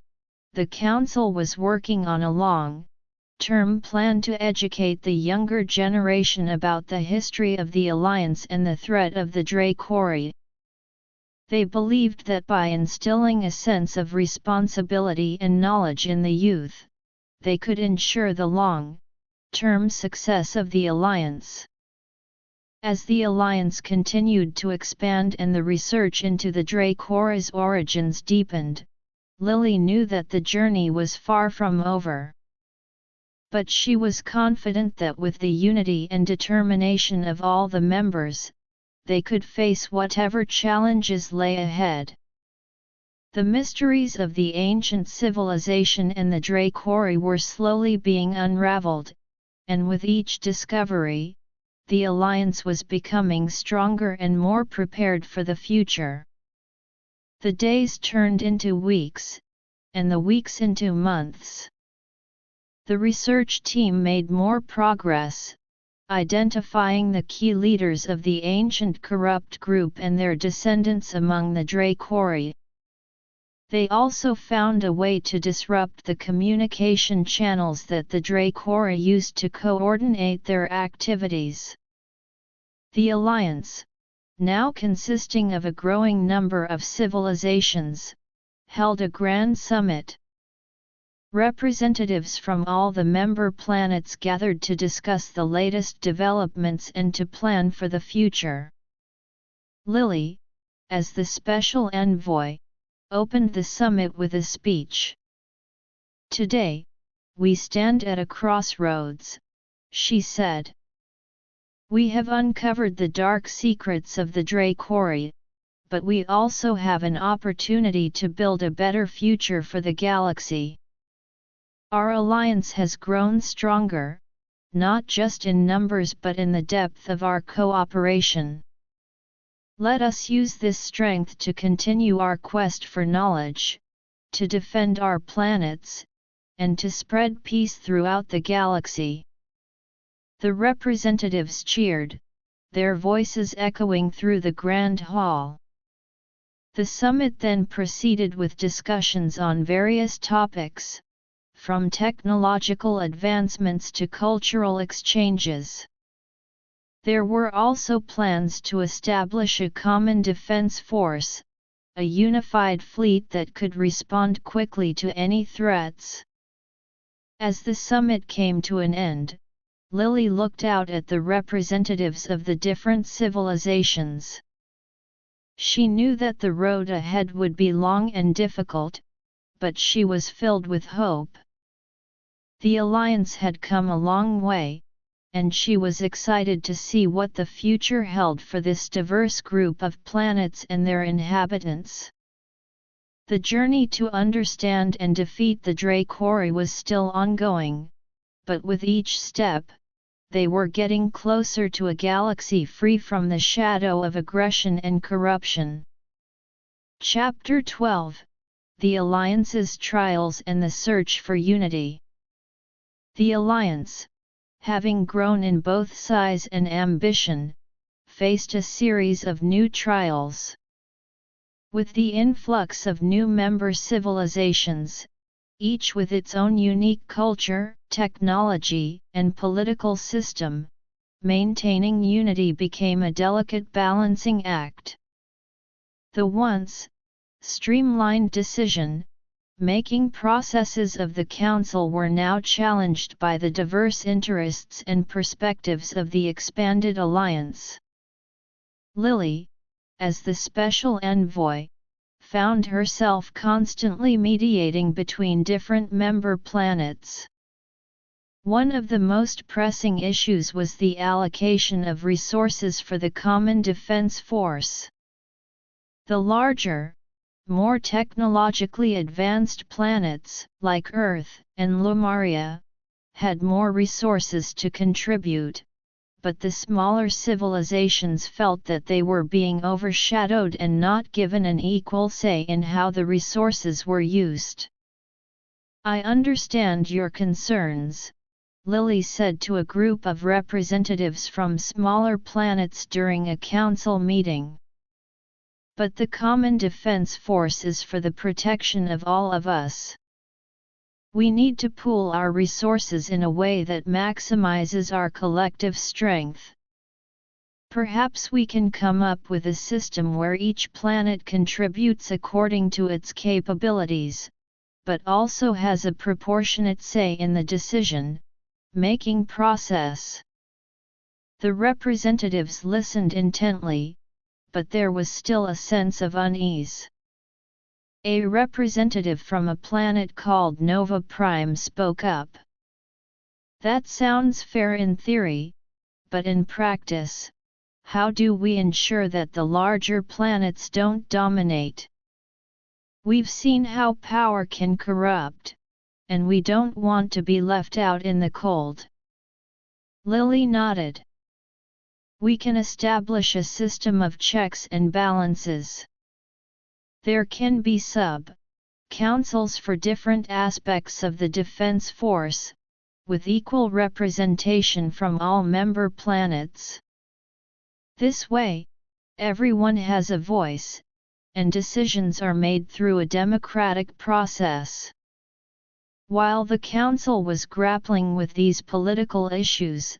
the Council was working on a long-term plan to educate the younger generation about the history of the Alliance and the threat of the Dracori. They believed that by instilling a sense of responsibility and knowledge in the youth, they could ensure the long-term success of the Alliance. As the Alliance continued to expand and the research into the Dracori's origins deepened, Lily knew that the journey was far from over. But she was confident that with the unity and determination of all the members, they could face whatever challenges lay ahead. The mysteries of the ancient civilization and the Dracori were slowly being unraveled, and with each discovery, the Alliance was becoming stronger and more prepared for the future. The days turned into weeks, and the weeks into months. The research team made more progress, identifying the key leaders of the ancient corrupt group and their descendants among the Dracori. They also found a way to disrupt the communication channels that the Dracori used to coordinate their activities. The Alliance, now consisting of a growing number of civilizations, held a grand summit. Representatives from all the member planets gathered to discuss the latest developments and to plan for the future. Lily, as the special envoy, opened the summit with a speech. "Today, we stand at a crossroads," she said. "We have uncovered the dark secrets of the Dracori, but we also have an opportunity to build a better future for the galaxy. Our alliance has grown stronger, not just in numbers but in the depth of our cooperation. Let us use this strength to continue our quest for knowledge, to defend our planets, and to spread peace throughout the galaxy." The representatives cheered, their voices echoing through the grand hall. The summit then proceeded with discussions on various topics, from technological advancements to cultural exchanges. There were also plans to establish a common defense force, a unified fleet that could respond quickly to any threats. As the summit came to an end, Lily looked out at the representatives of the different civilizations. She knew that the road ahead would be long and difficult, but she was filled with hope. The Alliance had come a long way, and she was excited to see what the future held for this diverse group of planets and their inhabitants. The journey to understand and defeat the Dracori was still ongoing, but with each step, they were getting closer to a galaxy free from the shadow of aggression and corruption. Chapter 12: The Alliance's Trials and the Search for Unity. The Alliance, having grown in both size and ambition, faced a series of new trials. With the influx of new member civilizations, each with its own unique culture, technology, and political system, maintaining unity became a delicate balancing act. The once streamlined decision-making processes of the Council were now challenged by the diverse interests and perspectives of the expanded alliance. Lily, as the special envoy, found herself constantly mediating between different member planets. One of the most pressing issues was the allocation of resources for the Common Defense Force. The larger, more technologically advanced planets, like Earth and Lumaria, had more resources to contribute, but the smaller civilizations felt that they were being overshadowed and not given an equal say in how the resources were used. "I understand your concerns," Lily said to a group of representatives from smaller planets during a council meeting. "But the common defense force is for the protection of all of us. We need to pool our resources in a way that maximizes our collective strength. Perhaps we can come up with a system where each planet contributes according to its capabilities, but also has a proportionate say in the decision-making process." The representatives listened intently, but there was still a sense of unease. A representative from a planet called Nova Prime spoke up. "That sounds fair in theory, but in practice, how do we ensure that the larger planets don't dominate? We've seen how power can corrupt, and we don't want to be left out in the cold." Lily nodded. "We can establish a system of checks and balances. There can be sub-councils for different aspects of the defense force, with equal representation from all member planets. This way, everyone has a voice, and decisions are made through a democratic process." While the council was grappling with these political issues,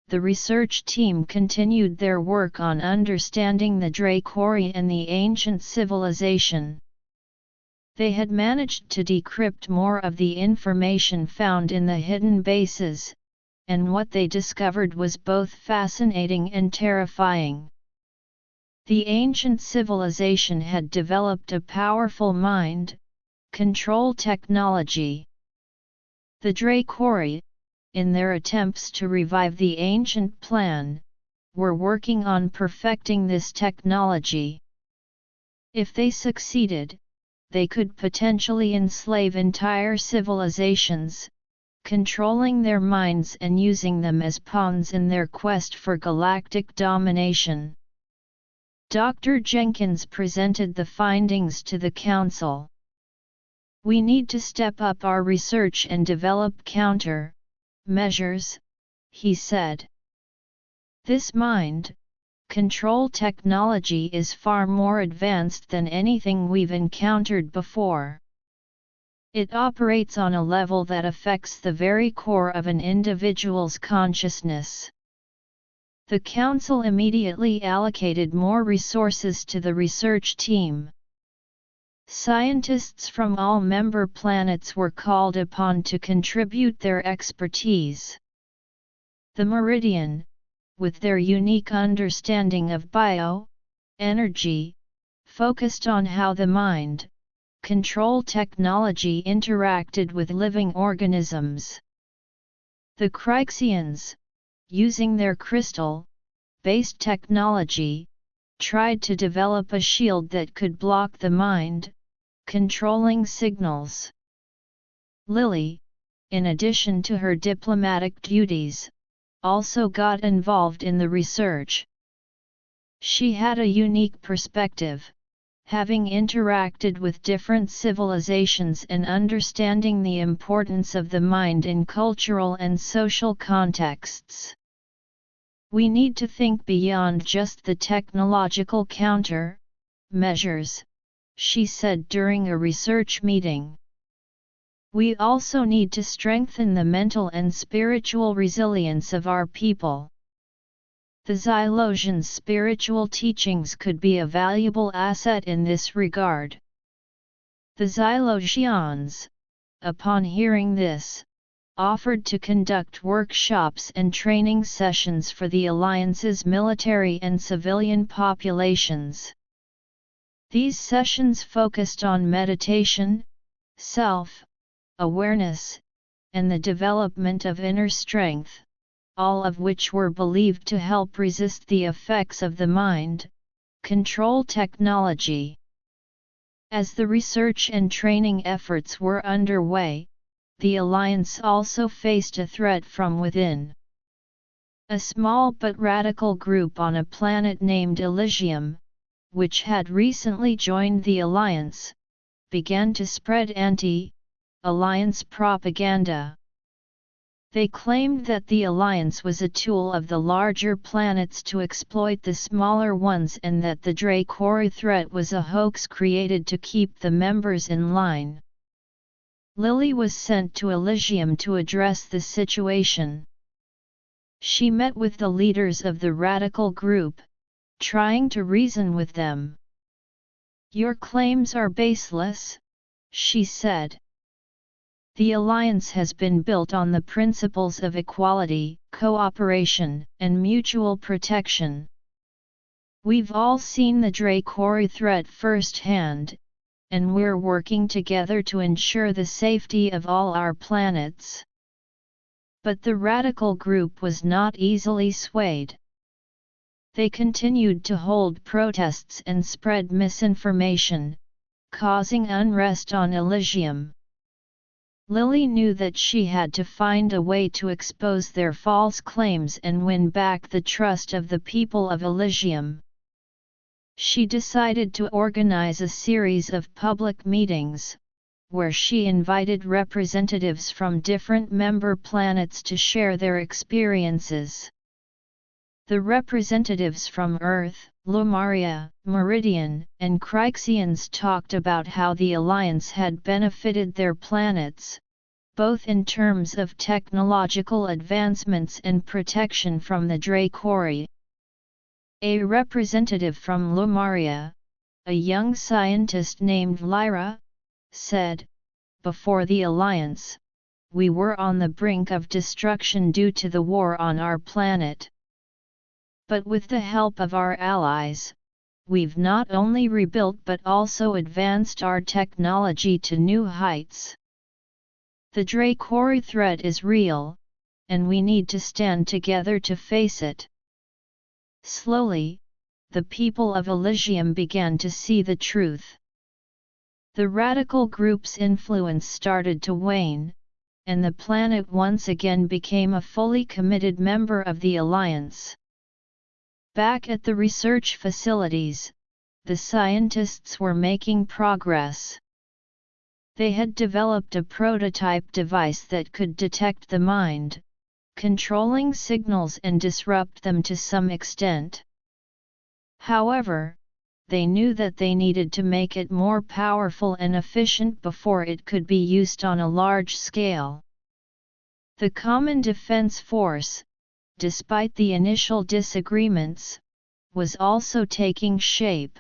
the research team continued their work on understanding the Dracori and the ancient civilization. They had managed to decrypt more of the information found in the hidden bases, and what they discovered was both fascinating and terrifying. The ancient civilization had developed a powerful mind control technology. The Dracori, in their attempts to revive the ancient plan, were working on perfecting this technology. If they succeeded, they could potentially enslave entire civilizations, controlling their minds and using them as pawns in their quest for galactic domination. Dr. Jenkins presented the findings to the Council. "We need to step up our research and develop counter-measures," he said. "This mind control technology is far more advanced than anything we've encountered before. It operates on a level that affects the very core of an individual's consciousness." The Council immediately allocated more resources to the research team. Scientists from all member planets were called upon to contribute their expertise. The Meridian, with their unique understanding of bio-energy, focused on how the mind control technology interacted with living organisms. The Kryxians, using their crystal-based technology, tried to develop a shield that could block the mind-controlling signals. Lily, in addition to her diplomatic duties, also got involved in the research. She had a unique perspective, having interacted with different civilizations and understanding the importance of the mind in cultural and social contexts. "We need to think beyond just the technological counter-measures," she said during a research meeting. "We also need to strengthen the mental and spiritual resilience of our people. The Zylosians' spiritual teachings could be a valuable asset in this regard." The Zylosians, upon hearing this, offered to conduct workshops and training sessions for the Alliance's military and civilian populations. These sessions focused on meditation, self-awareness, and the development of inner strength, all of which were believed to help resist the effects of the mind control technology. As the research and training efforts were underway, the Alliance also faced a threat from within. A small but radical group on a planet named Elysium, which had recently joined the Alliance, began to spread anti-Alliance propaganda. They claimed that the Alliance was a tool of the larger planets to exploit the smaller ones and that the Dracori threat was a hoax created to keep the members in line. Lily was sent to Elysium to address the situation. She met with the leaders of the radical group, trying to reason with them. "Your claims are baseless," she said. "The Alliance has been built on the principles of equality, cooperation, and mutual protection. We've all seen the Dracori threat firsthand, and we're working together to ensure the safety of all our planets." But the radical group was not easily swayed. They continued to hold protests and spread misinformation, causing unrest on Elysium. Lily knew that she had to find a way to expose their false claims and win back the trust of the people of Elysium. She decided to organize a series of public meetings, where she invited representatives from different member planets to share their experiences. The representatives from Earth, Lumaria, Meridian, and Kryxians talked about how the Alliance had benefited their planets, both in terms of technological advancements and protection from the Dracori. A representative from Lumaria, a young scientist named Lyra, said, "Before the Alliance, we were on the brink of destruction due to the war on our planet. But with the help of our allies, we've not only rebuilt but also advanced our technology to new heights. The Dracori threat is real, and we need to stand together to face it." Slowly, the people of Elysium began to see the truth. The radical group's influence started to wane, and the planet once again became a fully committed member of the Alliance. Back at the research facilities, the scientists were making progress. They had developed a prototype device that could detect the mind, controlling signals and disrupt them to some extent. However, they knew that they needed to make it more powerful and efficient before it could be used on a large scale. The Common Defense Force, despite the initial disagreements, was also taking shape.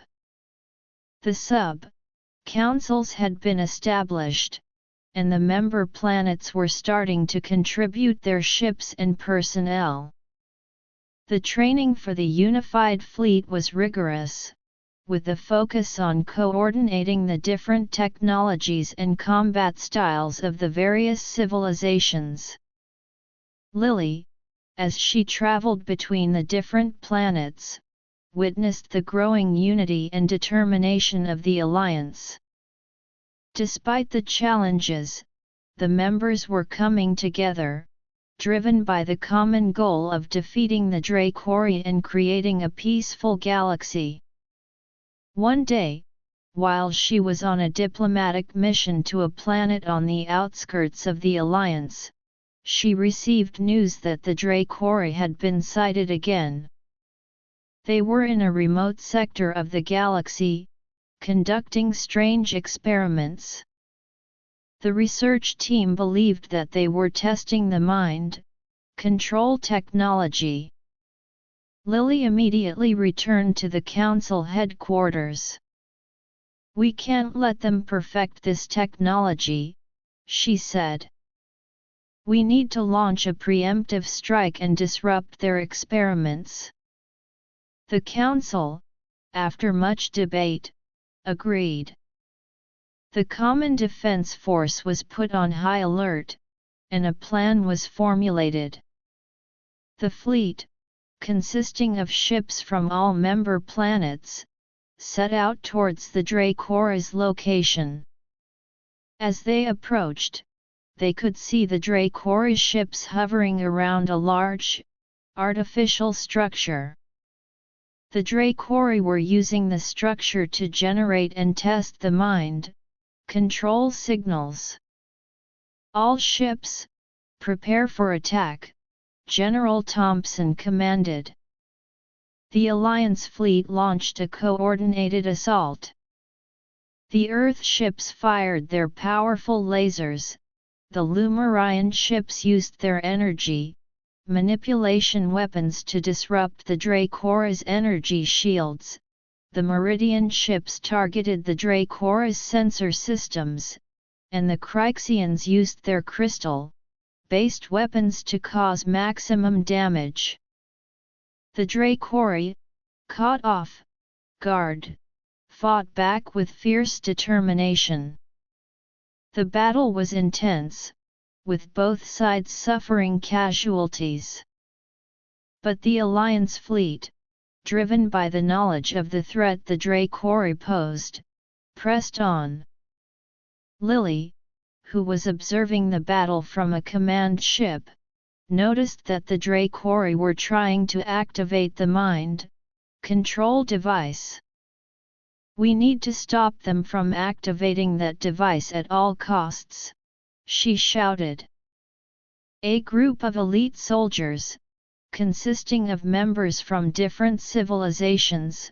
The sub-councils had been established, and the member planets were starting to contribute their ships and personnel. The training for the unified fleet was rigorous, with a focus on coordinating the different technologies and combat styles of the various civilizations. Lily, as she traveled between the different planets, witnessed the growing unity and determination of the Alliance. Despite the challenges, the members were coming together, driven by the common goal of defeating the Dracori and creating a peaceful galaxy. One day, while she was on a diplomatic mission to a planet on the outskirts of the Alliance, she received news that the Dracori had been sighted again. They were in a remote sector of the galaxy, conducting strange experiments. The research team believed that they were testing the mind control technology. Lily immediately returned to the council headquarters. "We can't let them perfect this technology," she said. "We need to launch a preemptive strike and disrupt their experiments." The council, after much debate, agreed. The Common Defense Force was put on high alert, and a plan was formulated. The fleet, consisting of ships from all member planets, set out towards the Dracori's location. As they approached, they could see the Dracori ships hovering around a large, artificial structure. The Dracori were using the structure to generate and test the mind control signals. All ships, prepare for attack, General Thompson commanded. The Alliance fleet launched a coordinated assault. The Earth ships fired their powerful lasers, the Lumarian ships used their energy, manipulation weapons to disrupt the Dracori's energy shields, the Meridian ships targeted the Dracori's sensor systems, and the Kryxians used their crystal-based weapons to cause maximum damage. The Dracori, caught off guard, fought back with fierce determination. The battle was intense, with both sides suffering casualties. But the Alliance fleet, driven by the knowledge of the threat the Dracori posed, pressed on. Lily, who was observing the battle from a command ship, noticed that the Dracori were trying to activate the mind control device. "We need to stop them from activating that device at all costs," she shouted. A group of elite soldiers, consisting of members from different civilizations,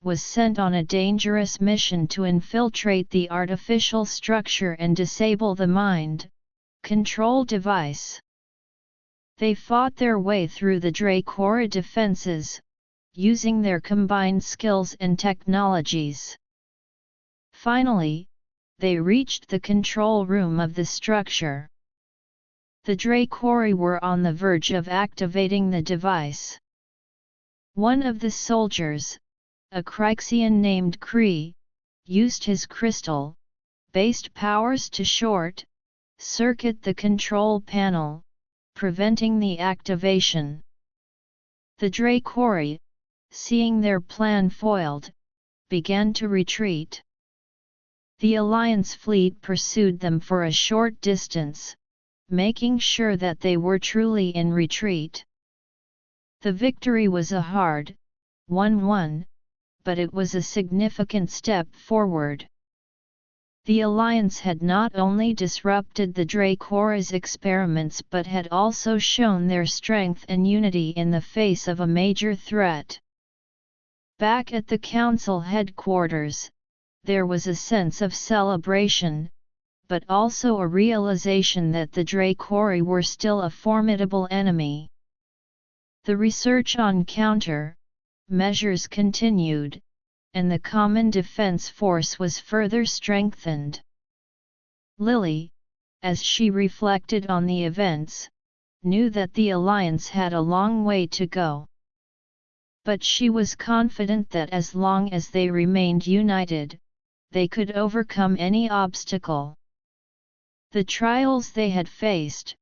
was sent on a dangerous mission to infiltrate the artificial structure and disable the mind control device. They fought their way through the Dracori defenses, using their combined skills and technologies. Finally, they reached the control room of the structure. The Dracori were on the verge of activating the device. One of the soldiers, a Kryxian named Kree, used his crystal-based powers to short-circuit the control panel, preventing the activation. The Dracori, seeing their plan foiled, began to retreat. The Alliance fleet pursued them for a short distance, making sure that they were truly in retreat. The victory was a hard-won, but it was a significant step forward. The Alliance had not only disrupted the Dracori's experiments but had also shown their strength and unity in the face of a major threat. Back at the Council headquarters, there was a sense of celebration, but also a realization that the Dracori were still a formidable enemy. The research on counter-measures continued, and the Common Defense Force was further strengthened. Lily, as she reflected on the events, knew that the Alliance had a long way to go. But she was confident that as long as they remained united, they could overcome any obstacle. The trials they had faced,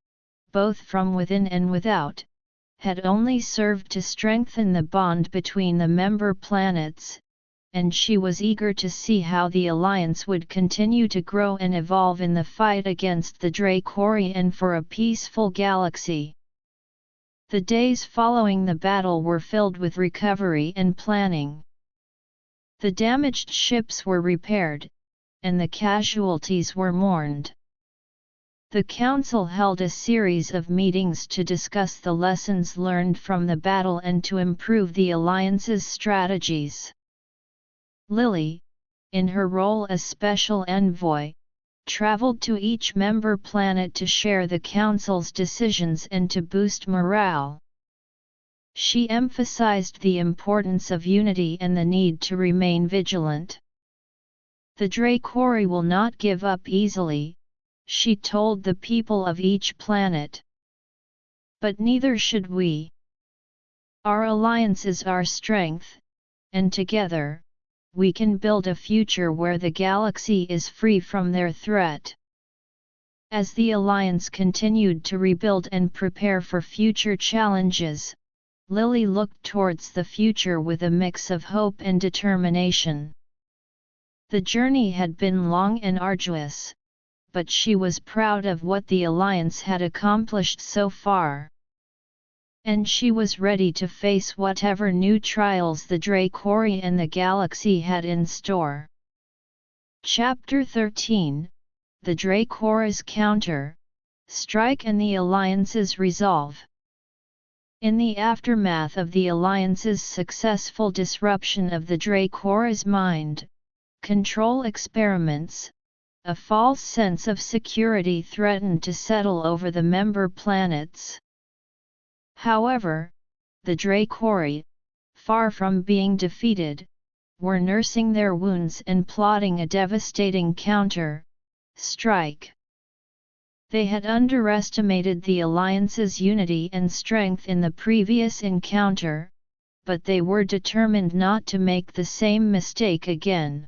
both from within and without, had only served to strengthen the bond between the member planets, and she was eager to see how the Alliance would continue to grow and evolve in the fight against the Dracori and for a peaceful galaxy. The days following the battle were filled with recovery and planning. The damaged ships were repaired, and the casualties were mourned. The Council held a series of meetings to discuss the lessons learned from the battle and to improve the Alliance's strategies. Lily, in her role as Special Envoy, traveled to each member planet to share the Council's decisions and to boost morale. She emphasized the importance of unity and the need to remain vigilant. "The Dracori will not give up easily," she told the people of each planet. "But neither should we. Our alliance is our strength, and together, we can build a future where the galaxy is free from their threat." As the Alliance continued to rebuild and prepare for future challenges, Lily looked towards the future with a mix of hope and determination. The journey had been long and arduous, but she was proud of what the Alliance had accomplished so far. and she was ready to face whatever new trials the Dracori and the galaxy had in store. Chapter 13, The Dracori's Counter, Strike and the Alliance's Resolve. In the aftermath of the Alliance's successful disruption of the Dracori's mind control experiments, a false sense of security threatened to settle over the member planets. However, the Dracori, far from being defeated, were nursing their wounds and plotting a devastating counter-strike. They had underestimated the Alliance's unity and strength in the previous encounter, but they were determined not to make the same mistake again.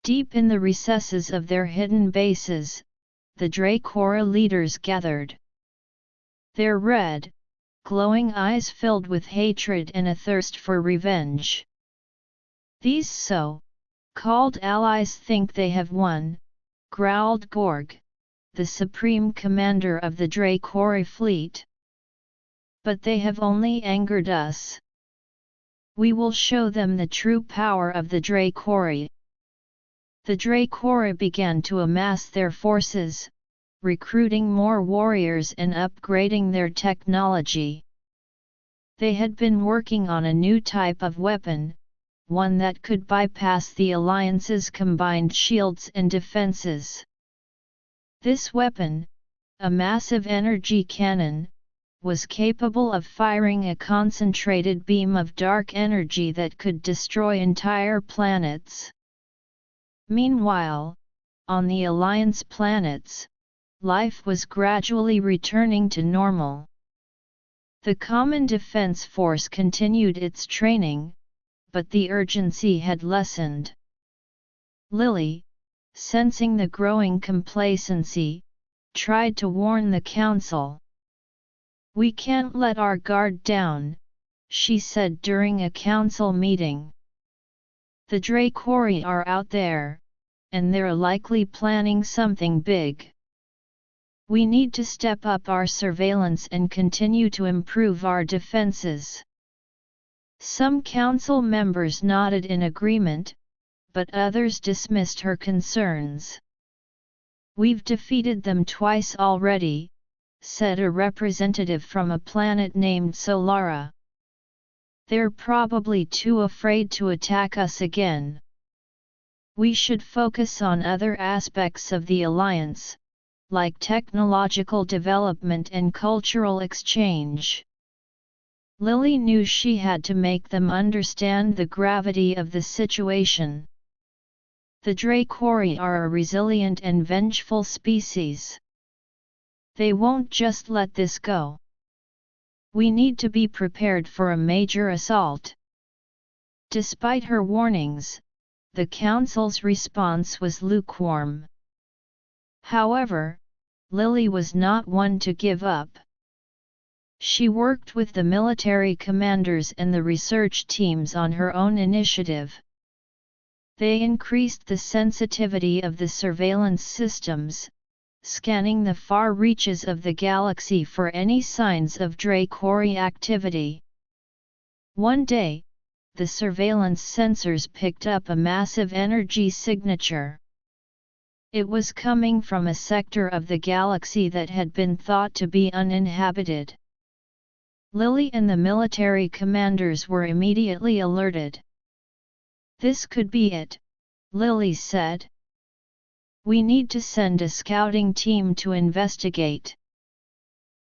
Deep in the recesses of their hidden bases, the Dracora leaders gathered. Their red, glowing eyes filled with hatred and a thirst for revenge. These so-called allies think they have won, growled Gorg, the supreme commander of the Dracori fleet. But they have only angered us. We will show them the true power of the Dracori. The Dracori began to amass their forces, recruiting more warriors and upgrading their technology. They had been working on a new type of weapon, one that could bypass the Alliance's combined shields and defenses. This weapon, a massive energy cannon, was capable of firing a concentrated beam of dark energy that could destroy entire planets. Meanwhile, on the Alliance planets, life was gradually returning to normal. The Common Defense Force continued its training, but the urgency had lessened. Lily, sensing the growing complacency, tried to warn the Council. "We can't let our guard down," she said during a council meeting. "The Dracori are out there, and they're likely planning something big. We need to step up our surveillance and continue to improve our defenses." Some council members nodded in agreement, but others dismissed her concerns. "We've defeated them twice already," said a representative from a planet named Solara. "They're probably too afraid to attack us again. We should focus on other aspects of the Alliance, like technological development and cultural exchange." Lily knew she had to make them understand the gravity of the situation. The Dracori are a resilient and vengeful species. They won't just let this go. We need to be prepared for a major assault. Despite her warnings, the Council's response was lukewarm. However, Lily was not one to give up. She worked with the military commanders and the research teams on her own initiative. They increased the sensitivity of the surveillance systems, scanning the far reaches of the galaxy for any signs of Dracori activity. One day, the surveillance sensors picked up a massive energy signature. It was coming from a sector of the galaxy that had been thought to be uninhabited. Lily and the military commanders were immediately alerted. "This could be it," Lily said. "We need to send a scouting team to investigate."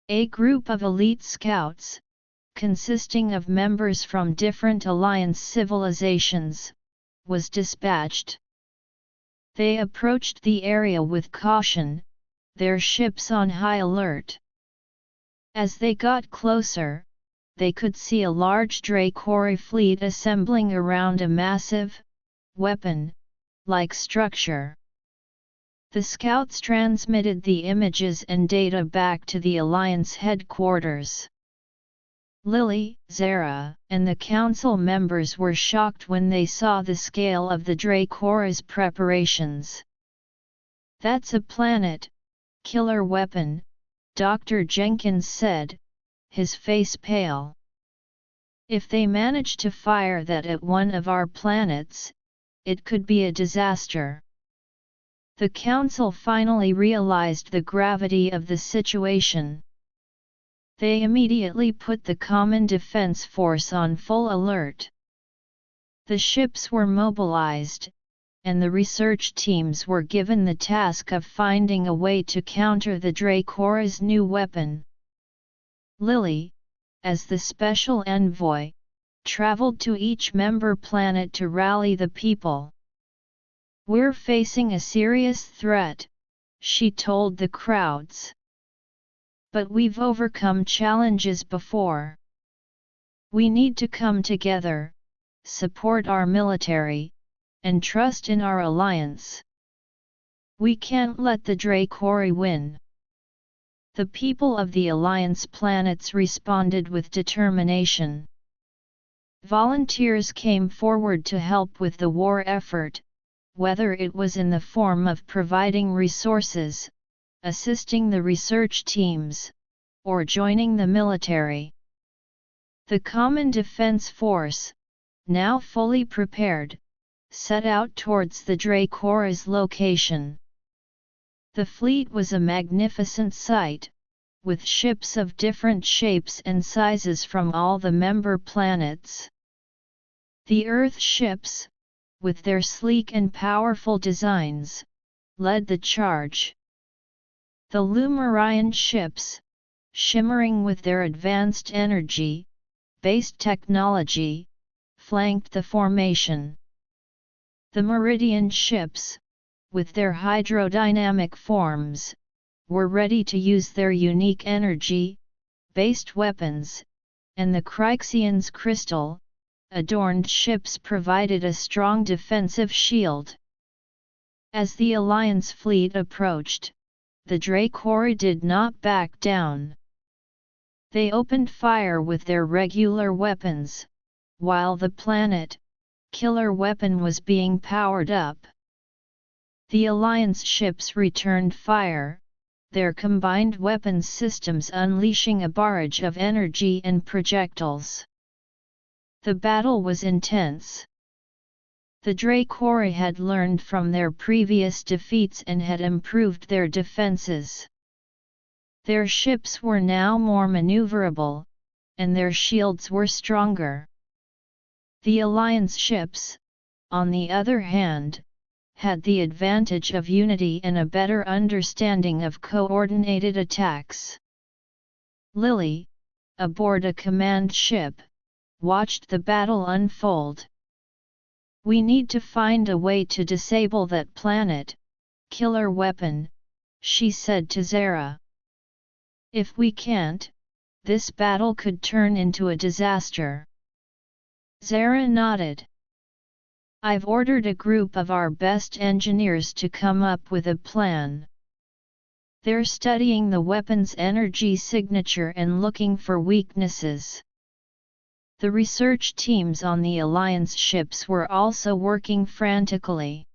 A group of elite scouts, consisting of members from different Alliance civilizations, was dispatched. They approached the area with caution, their ships on high alert. As they got closer, they could see a large Dracori fleet assembling around a massive, weapon-like structure. The scouts transmitted the images and data back to the Alliance headquarters. Lily, Zara, and the council members were shocked when they saw the scale of the Dracori's preparations. "That's a planet, killer weapon," Dr. Jenkins said, his face pale. If they manage to fire that at one of our planets, it could be a disaster. The Council finally realized the gravity of the situation. They immediately put the Common Defense Force on full alert. The ships were mobilized, and the research teams were given the task of finding a way to counter the Dracora's new weapon. Lily, as the special envoy, traveled to each member planet to rally the people. "We're facing a serious threat," she told the crowds. "But we've overcome challenges before. We need to come together, support our military, and trust in our alliance. We can't let the Dracori win." The people of the Alliance planets responded with determination. Volunteers came forward to help with the war effort, whether it was in the form of providing resources, assisting the research teams, or joining the military. The Common Defense Force, now fully prepared, set out towards the Dracora's location. The fleet was a magnificent sight, with ships of different shapes and sizes from all the member planets. The Earth ships, with their sleek and powerful designs, led the charge. The Lumarian ships, shimmering with their advanced energy-based technology, flanked the formation. The Meridian ships, with their hydrodynamic forms, were ready to use their unique energy-based weapons, and the Kryxian's crystal-adorned ships provided a strong defensive shield. As the Alliance fleet approached, the Dracori did not back down. They opened fire with their regular weapons, while the planet-killer weapon was being powered up. The Alliance ships returned fire, their combined weapons systems unleashing a barrage of energy and projectiles. The battle was intense. The Dracori had learned from their previous defeats and had improved their defenses. Their ships were now more maneuverable, and their shields were stronger. The Alliance ships, on the other hand, had the advantage of unity and a better understanding of coordinated attacks. Lily, aboard a command ship, watched the battle unfold. "We need to find a way to disable that planet-killer weapon," she said to Zara. "If we can't, this battle could turn into a disaster." Zara nodded. "I've ordered a group of our best engineers to come up with a plan. They're studying the weapon's energy signature and looking for weaknesses." The research teams on the Alliance ships were also working frantically.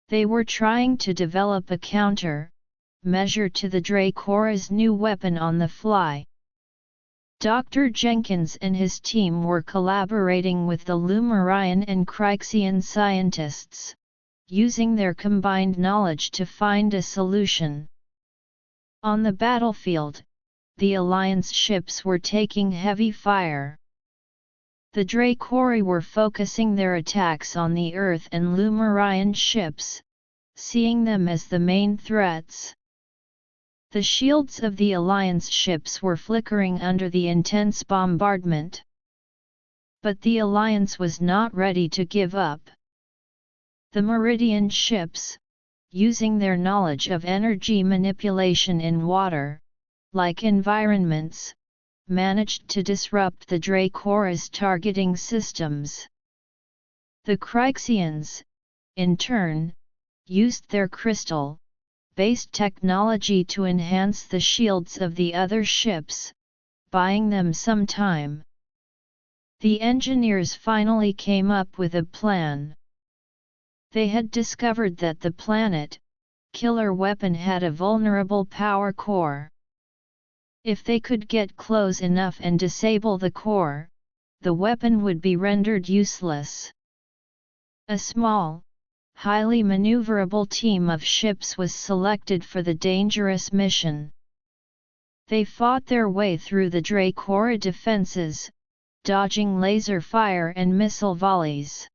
They were trying to develop a counter-measure to the Dracora's new weapon on the fly. Dr. Jenkins and his team were collaborating with the Lumarian and Kryxian scientists, using their combined knowledge to find a solution. On the battlefield, the Alliance ships were taking heavy fire. The Dracori were focusing their attacks on the Earth and Lumarian ships, seeing them as the main threats. The shields of the Alliance ships were flickering under the intense bombardment. But the Alliance was not ready to give up. The Meridian ships, using their knowledge of energy manipulation in water-like environments, managed to disrupt the Dracora's targeting systems. The Kryxians, in turn, used their crystal-based technology to enhance the shields of the other ships, buying them some time. The engineers finally came up with a plan. They had discovered that the planet-killer weapon had a vulnerable power core. If they could get close enough and disable the core, the weapon would be rendered useless. A small, highly maneuverable team of ships was selected for the dangerous mission. They fought their way through the Dracora defenses, dodging laser fire and missile volleys.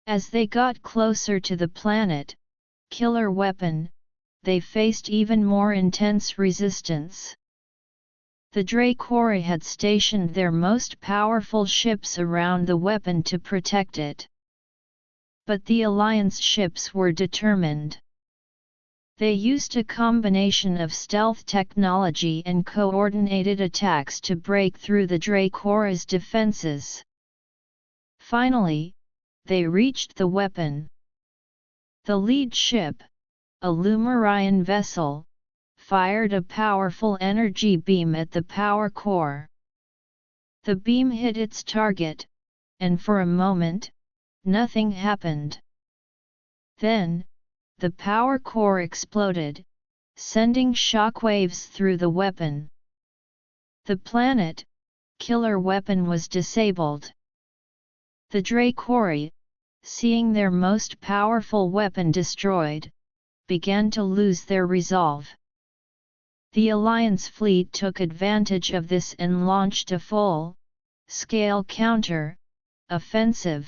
As they got closer to the planet, killer weapon, they faced even more intense resistance. The Dracora had stationed their most powerful ships around the weapon to protect it. But the Alliance ships were determined. They used a combination of stealth technology and coordinated attacks to break through the Dracora's defenses. Finally, they reached the weapon. The lead ship, a Lumarian vessel, fired a powerful energy beam at the power core. The beam hit its target, and for a moment, nothing happened. Then, the power core exploded, sending shockwaves through the weapon. The planet, killer weapon was disabled. The Dracora, seeing their most powerful weapon destroyed, began to lose their resolve. The Alliance fleet took advantage of this and launched a full-scale counter-offensive.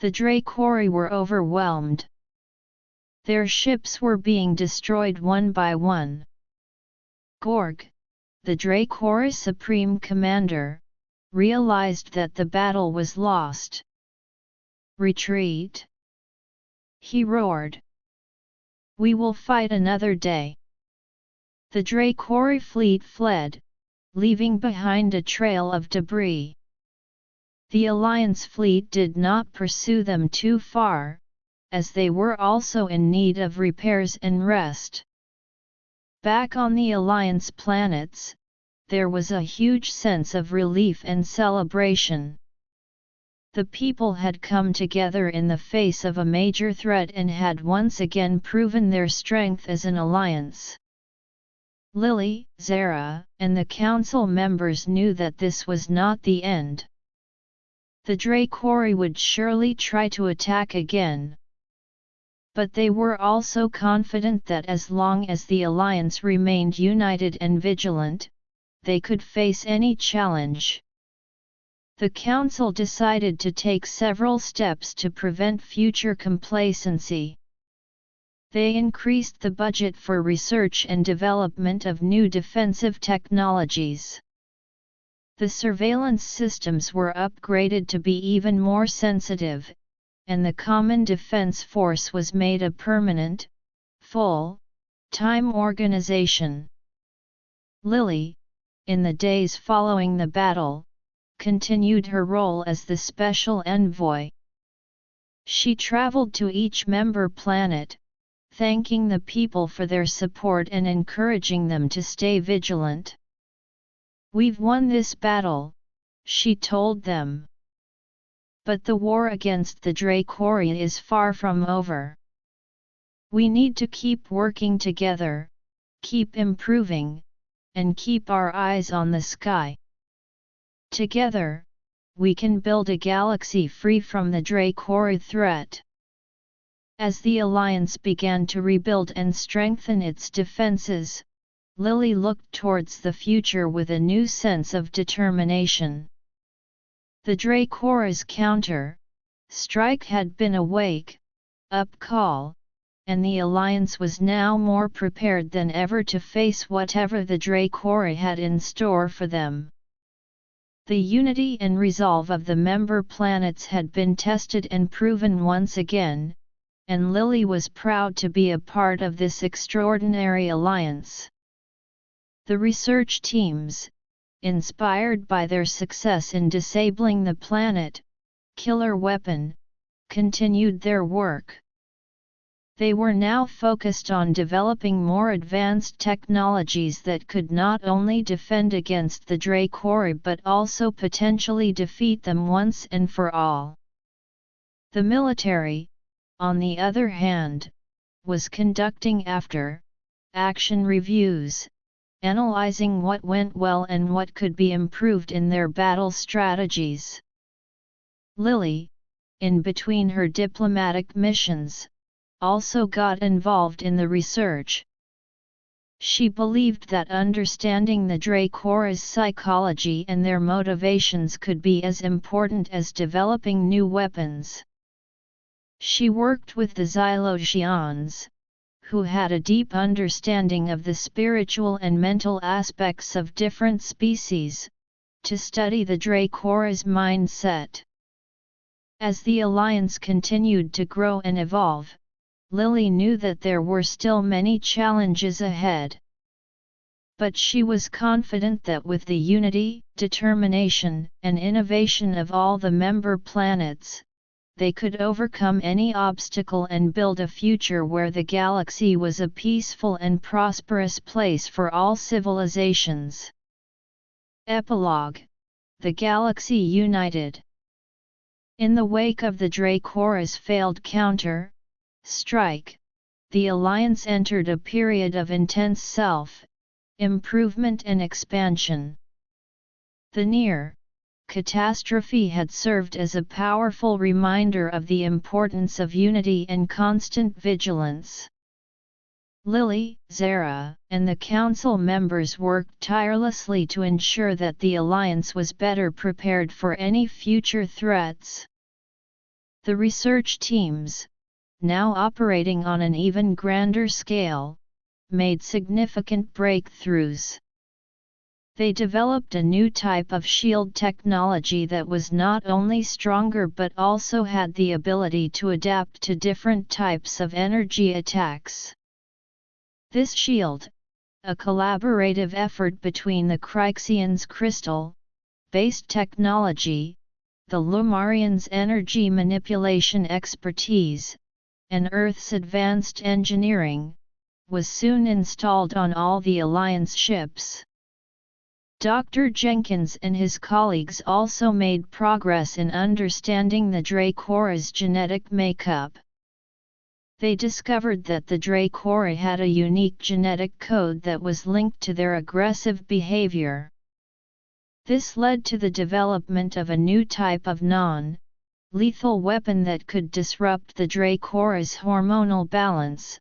The Dracora were overwhelmed. Their ships were being destroyed one by one. Gorg, the Dracora's supreme commander, realized that the battle was lost. "Retreat!" he roared. "We will fight another day." The Dracora fleet fled, leaving behind a trail of debris. The Alliance fleet did not pursue them too far, as they were also in need of repairs and rest. Back on the Alliance planets, there was a huge sense of relief and celebration. The people had come together in the face of a major threat and had once again proven their strength as an alliance. Lily, Zara, and the council members knew that this was not the end. The Dracora would surely try to attack again. But they were also confident that as long as the alliance remained united and vigilant, they could face any challenge. The council decided to take several steps to prevent future complacency. They increased the budget for research and development of new defensive technologies. The surveillance systems were upgraded to be even more sensitive, and the Common Defense Force was made a permanent, full-time organization. Lily, in the days following the battle, continued her role as the special envoy. She traveled to each member planet, thanking the people for their support and encouraging them to stay vigilant. "We've won this battle," she told them. "But the war against the Dracora is far from over. We need to keep working together, keep improving, and keep our eyes on the sky. Together, we can build a galaxy free from the Dracora threat." As the Alliance began to rebuild and strengthen its defenses, Lily looked towards the future with a new sense of determination. The Dracora's counter-strike had been a wake-up call, and the Alliance was now more prepared than ever to face whatever the Dracora had in store for them. The unity and resolve of the member planets had been tested and proven once again, and Lily was proud to be a part of this extraordinary alliance. The research teams, inspired by their success in disabling the planet killer weapon, continued their work. They were now focused on developing more advanced technologies that could not only defend against the Dracora but also potentially defeat them once and for all. The military, on the other hand, was conducting after-action reviews, analyzing what went well and what could be improved in their battle strategies. Lily, in between her diplomatic missions, also got involved in the research. She believed that understanding the Dracora's psychology and their motivations could be as important as developing new weapons. She worked with the Xylosians, who had a deep understanding of the spiritual and mental aspects of different species, to study the Dracora's mindset. As the alliance continued to grow and evolve, Lily knew that there were still many challenges ahead. But she was confident that with the unity, determination, and innovation of all the member planets, they could overcome any obstacle and build a future where the galaxy was a peaceful and prosperous place for all civilizations. Epilogue: The Galaxy United. In the wake of the Dracora's failed counter-strike, the Alliance entered a period of intense self-improvement and expansion. The near catastrophe had served as a powerful reminder of the importance of unity and constant vigilance. Lily, Zara, and the Council members worked tirelessly to ensure that the Alliance was better prepared for any future threats. The research teams, now operating on an even grander scale, made significant breakthroughs. They developed a new type of shield technology that was not only stronger but also had the ability to adapt to different types of energy attacks. This shield, a collaborative effort between the Kryxians' crystal-based technology, the Lumarians' energy manipulation expertise, and Earth's advanced engineering, was soon installed on all the Alliance ships. Dr. Jenkins and his colleagues also made progress in understanding the Dracora's genetic makeup. They discovered that the Dracora had a unique genetic code that was linked to their aggressive behavior. This led to the development of a new type of non-lethal weapon that could disrupt the Dracora's hormonal balance,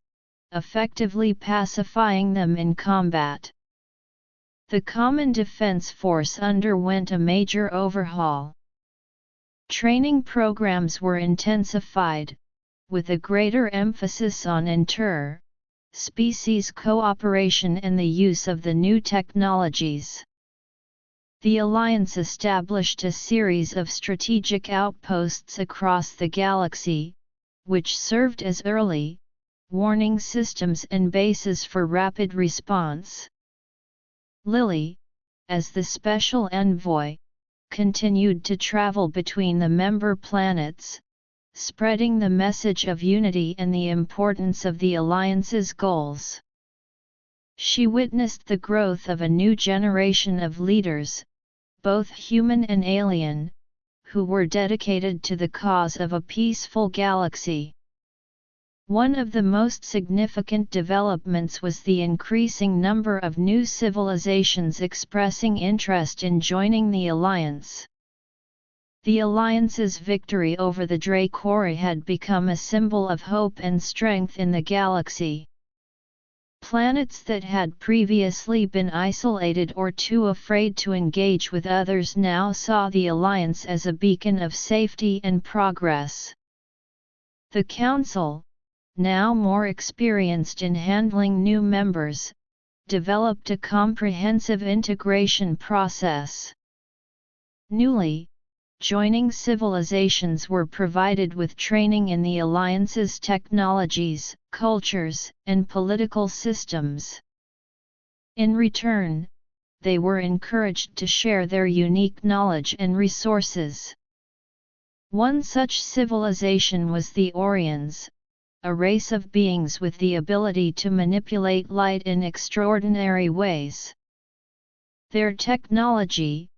effectively pacifying them in combat. The Common Defense Force underwent a major overhaul. Training programs were intensified, with a greater emphasis on inter-species cooperation and the use of the new technologies. The Alliance established a series of strategic outposts across the galaxy, which served as early warning systems and bases for rapid response. Lily, as the special envoy, continued to travel between the member planets, spreading the message of unity and the importance of the Alliance's goals. She witnessed the growth of a new generation of leaders, both human and alien, who were dedicated to the cause of a peaceful galaxy. One of the most significant developments was the increasing number of new civilizations expressing interest in joining the Alliance. The Alliance's victory over the Dracora had become a symbol of hope and strength in the galaxy. Planets that had previously been isolated or too afraid to engage with others now saw the Alliance as a beacon of safety and progress. The Council, now more experienced in handling new members, developed a comprehensive integration process. Newly joining civilizations were provided with training in the Alliance's technologies, cultures, and political systems. In return, they were encouraged to share their unique knowledge and resources. One such civilization was the Orions, a race of beings with the ability to manipulate light in extraordinary ways. Their technology,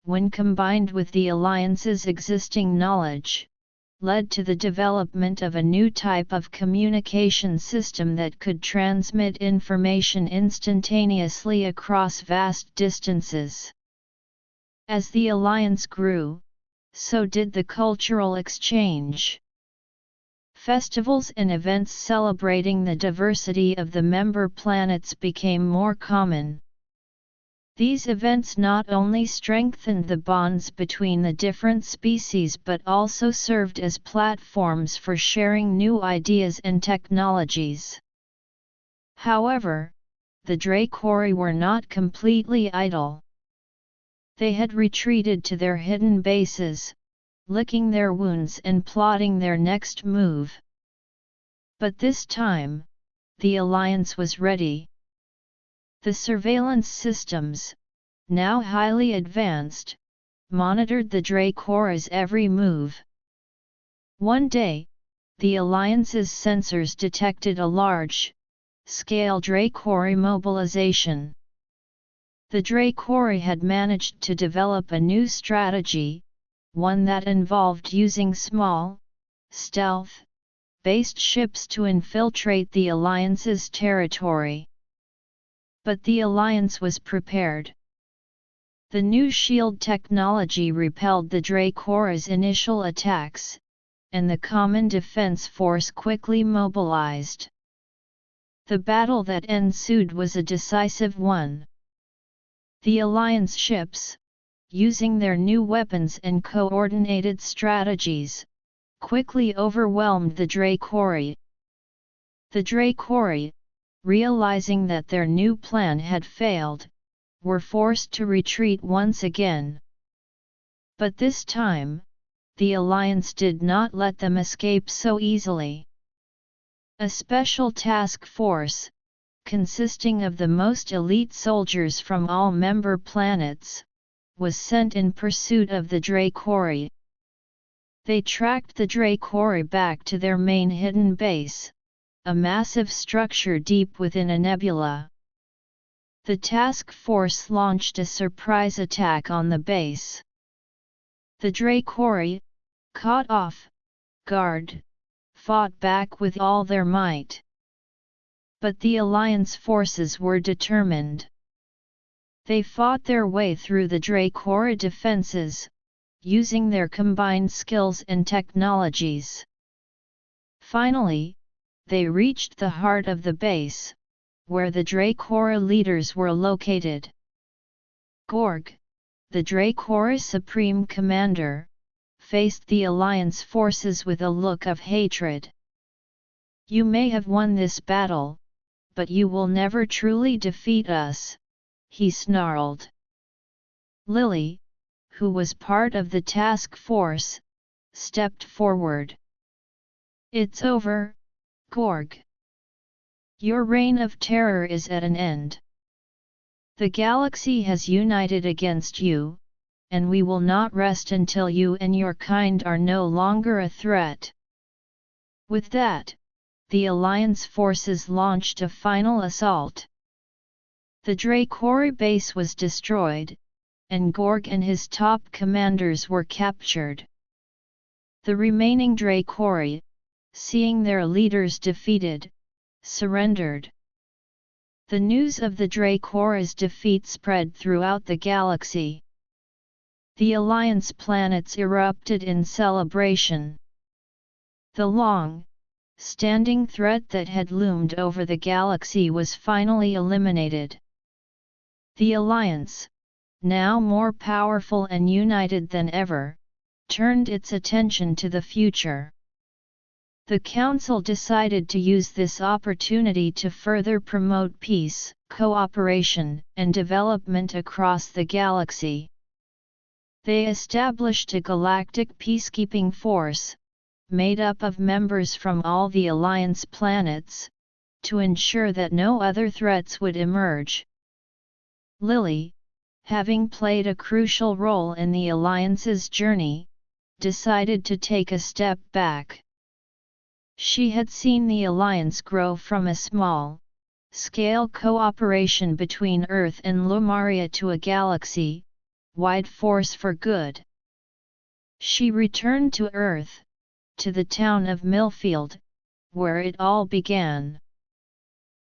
when combined with the Alliance's existing knowledge, led to the development of a new type of communication system that could transmit information instantaneously across vast distances. As the alliance grew, so did the cultural exchange. Festivals and events celebrating the diversity of the member planets became more common. These events not only strengthened the bonds between the different species but also served as platforms for sharing new ideas and technologies. However, the Dracori were not completely idle. They had retreated to their hidden bases, licking their wounds and plotting their next move. But this time, the Alliance was ready. The surveillance systems, now highly advanced, monitored the Dracori's every move. One day, the Alliance's sensors detected a large-scale Dracori mobilization. The Dracori had managed to develop a new strategy, one that involved using small, stealth-based ships to infiltrate the Alliance's territory. But the Alliance was prepared. The new shield technology repelled the Dracori's initial attacks, and the Common Defense Force quickly mobilized. The battle that ensued was a decisive one. The Alliance ships, using their new weapons and coordinated strategies, quickly overwhelmed the Dracori. The Dracori, realizing that their new plan had failed, were forced to retreat once again. But this time, the Alliance did not let them escape so easily. A special task force, consisting of the most elite soldiers from all member planets, was sent in pursuit of the Dracori. They tracked the Dracori back to their main hidden base, a massive structure deep within a nebula. The task force launched a surprise attack on the base. The Dracori, caught off guard, fought back with all their might. But the Alliance forces were determined. They fought their way through the Dracori defenses, using their combined skills and technologies. Finally, they reached the heart of the base, where the Dracori leaders were located. Gorg, the Dracori Supreme Commander, faced the Alliance forces with a look of hatred. "You may have won this battle, but you will never truly defeat us," he snarled. Lily, who was part of the task force, stepped forward. "It's over, Gorg. Your reign of terror is at an end. The galaxy has united against you, and we will not rest until you and your kind are no longer a threat." With that, the Alliance forces launched a final assault. The Dracori base was destroyed, and Gorg and his top commanders were captured. The remaining Dracori, seeing their leaders defeated, surrendered. The news of the Dracori's defeat spread throughout the galaxy. The Alliance planets erupted in celebration. The long-standing threat that had loomed over the galaxy was finally eliminated. The Alliance, now more powerful and united than ever, turned its attention to the future. The Council decided to use this opportunity to further promote peace, cooperation, and development across the galaxy. They established a galactic peacekeeping force, made up of members from all the Alliance planets, to ensure that no other threats would emerge. Lily, having played a crucial role in the Alliance's journey, decided to take a step back. She had seen the Alliance grow from a small-scale cooperation between Earth and Lumaria to a galaxy-wide force for good. She returned to Earth, to the town of Millfield, where it all began.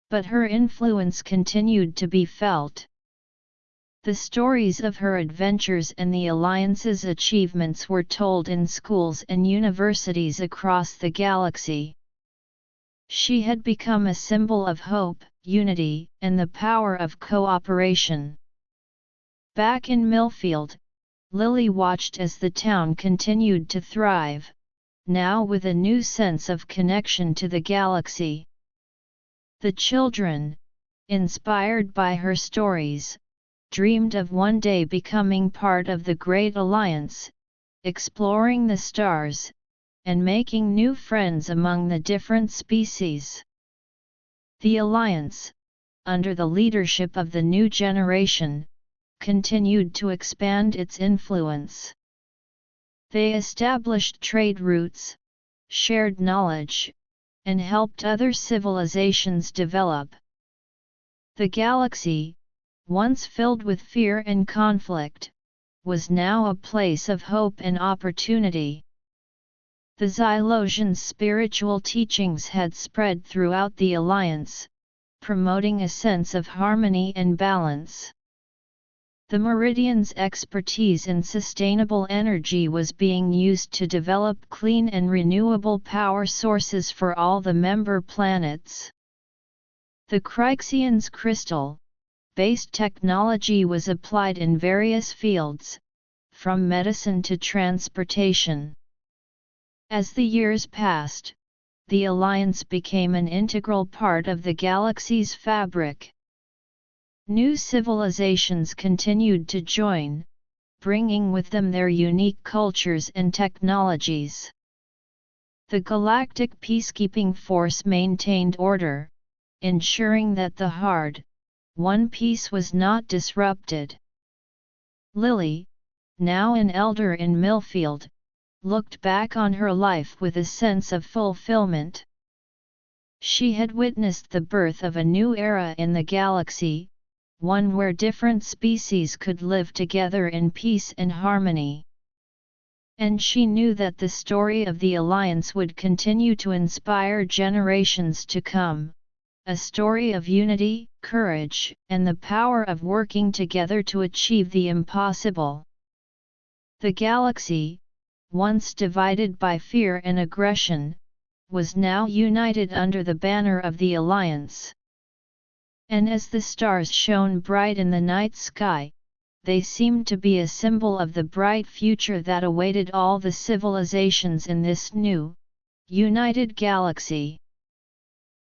But her influence continued to be felt. The stories of her adventures and the Alliance's achievements were told in schools and universities across the galaxy. She had become a symbol of hope, unity, and the power of cooperation. Back in Millfield, Lily watched as the town continued to thrive, now with a new sense of connection to the galaxy. The children, inspired by her stories, dreamed of one day becoming part of the Great Alliance, exploring the stars, and making new friends among the different species. The Alliance, under the leadership of the new generation, continued to expand its influence. They established trade routes, shared knowledge, and helped other civilizations develop. The galaxy, once filled with fear and conflict, was now a place of hope and opportunity. The Xylosians' spiritual teachings had spread throughout the Alliance, promoting a sense of harmony and balance. The Meridians' expertise in sustainable energy was being used to develop clean and renewable power sources for all the member planets. The Kryxians' crystal-based technology was applied in various fields, from medicine to transportation. As the years passed, the Alliance became an integral part of the galaxy's fabric. New civilizations continued to join, bringing with them their unique cultures and technologies. The Galactic Peacekeeping Force maintained order, ensuring that the hard-won peace was not disrupted. Lily, now an elder in Millfield, looked back on her life with a sense of fulfillment. She had witnessed the birth of a new era in the galaxy, one where different species could live together in peace and harmony. And she knew that the story of the Alliance would continue to inspire generations to come, a story of unity, courage, and the power of working together to achieve the impossible. The galaxy, once divided by fear and aggression, was now united under the banner of the Alliance. And as the stars shone bright in the night sky, they seemed to be a symbol of the bright future that awaited all the civilizations in this new, united galaxy.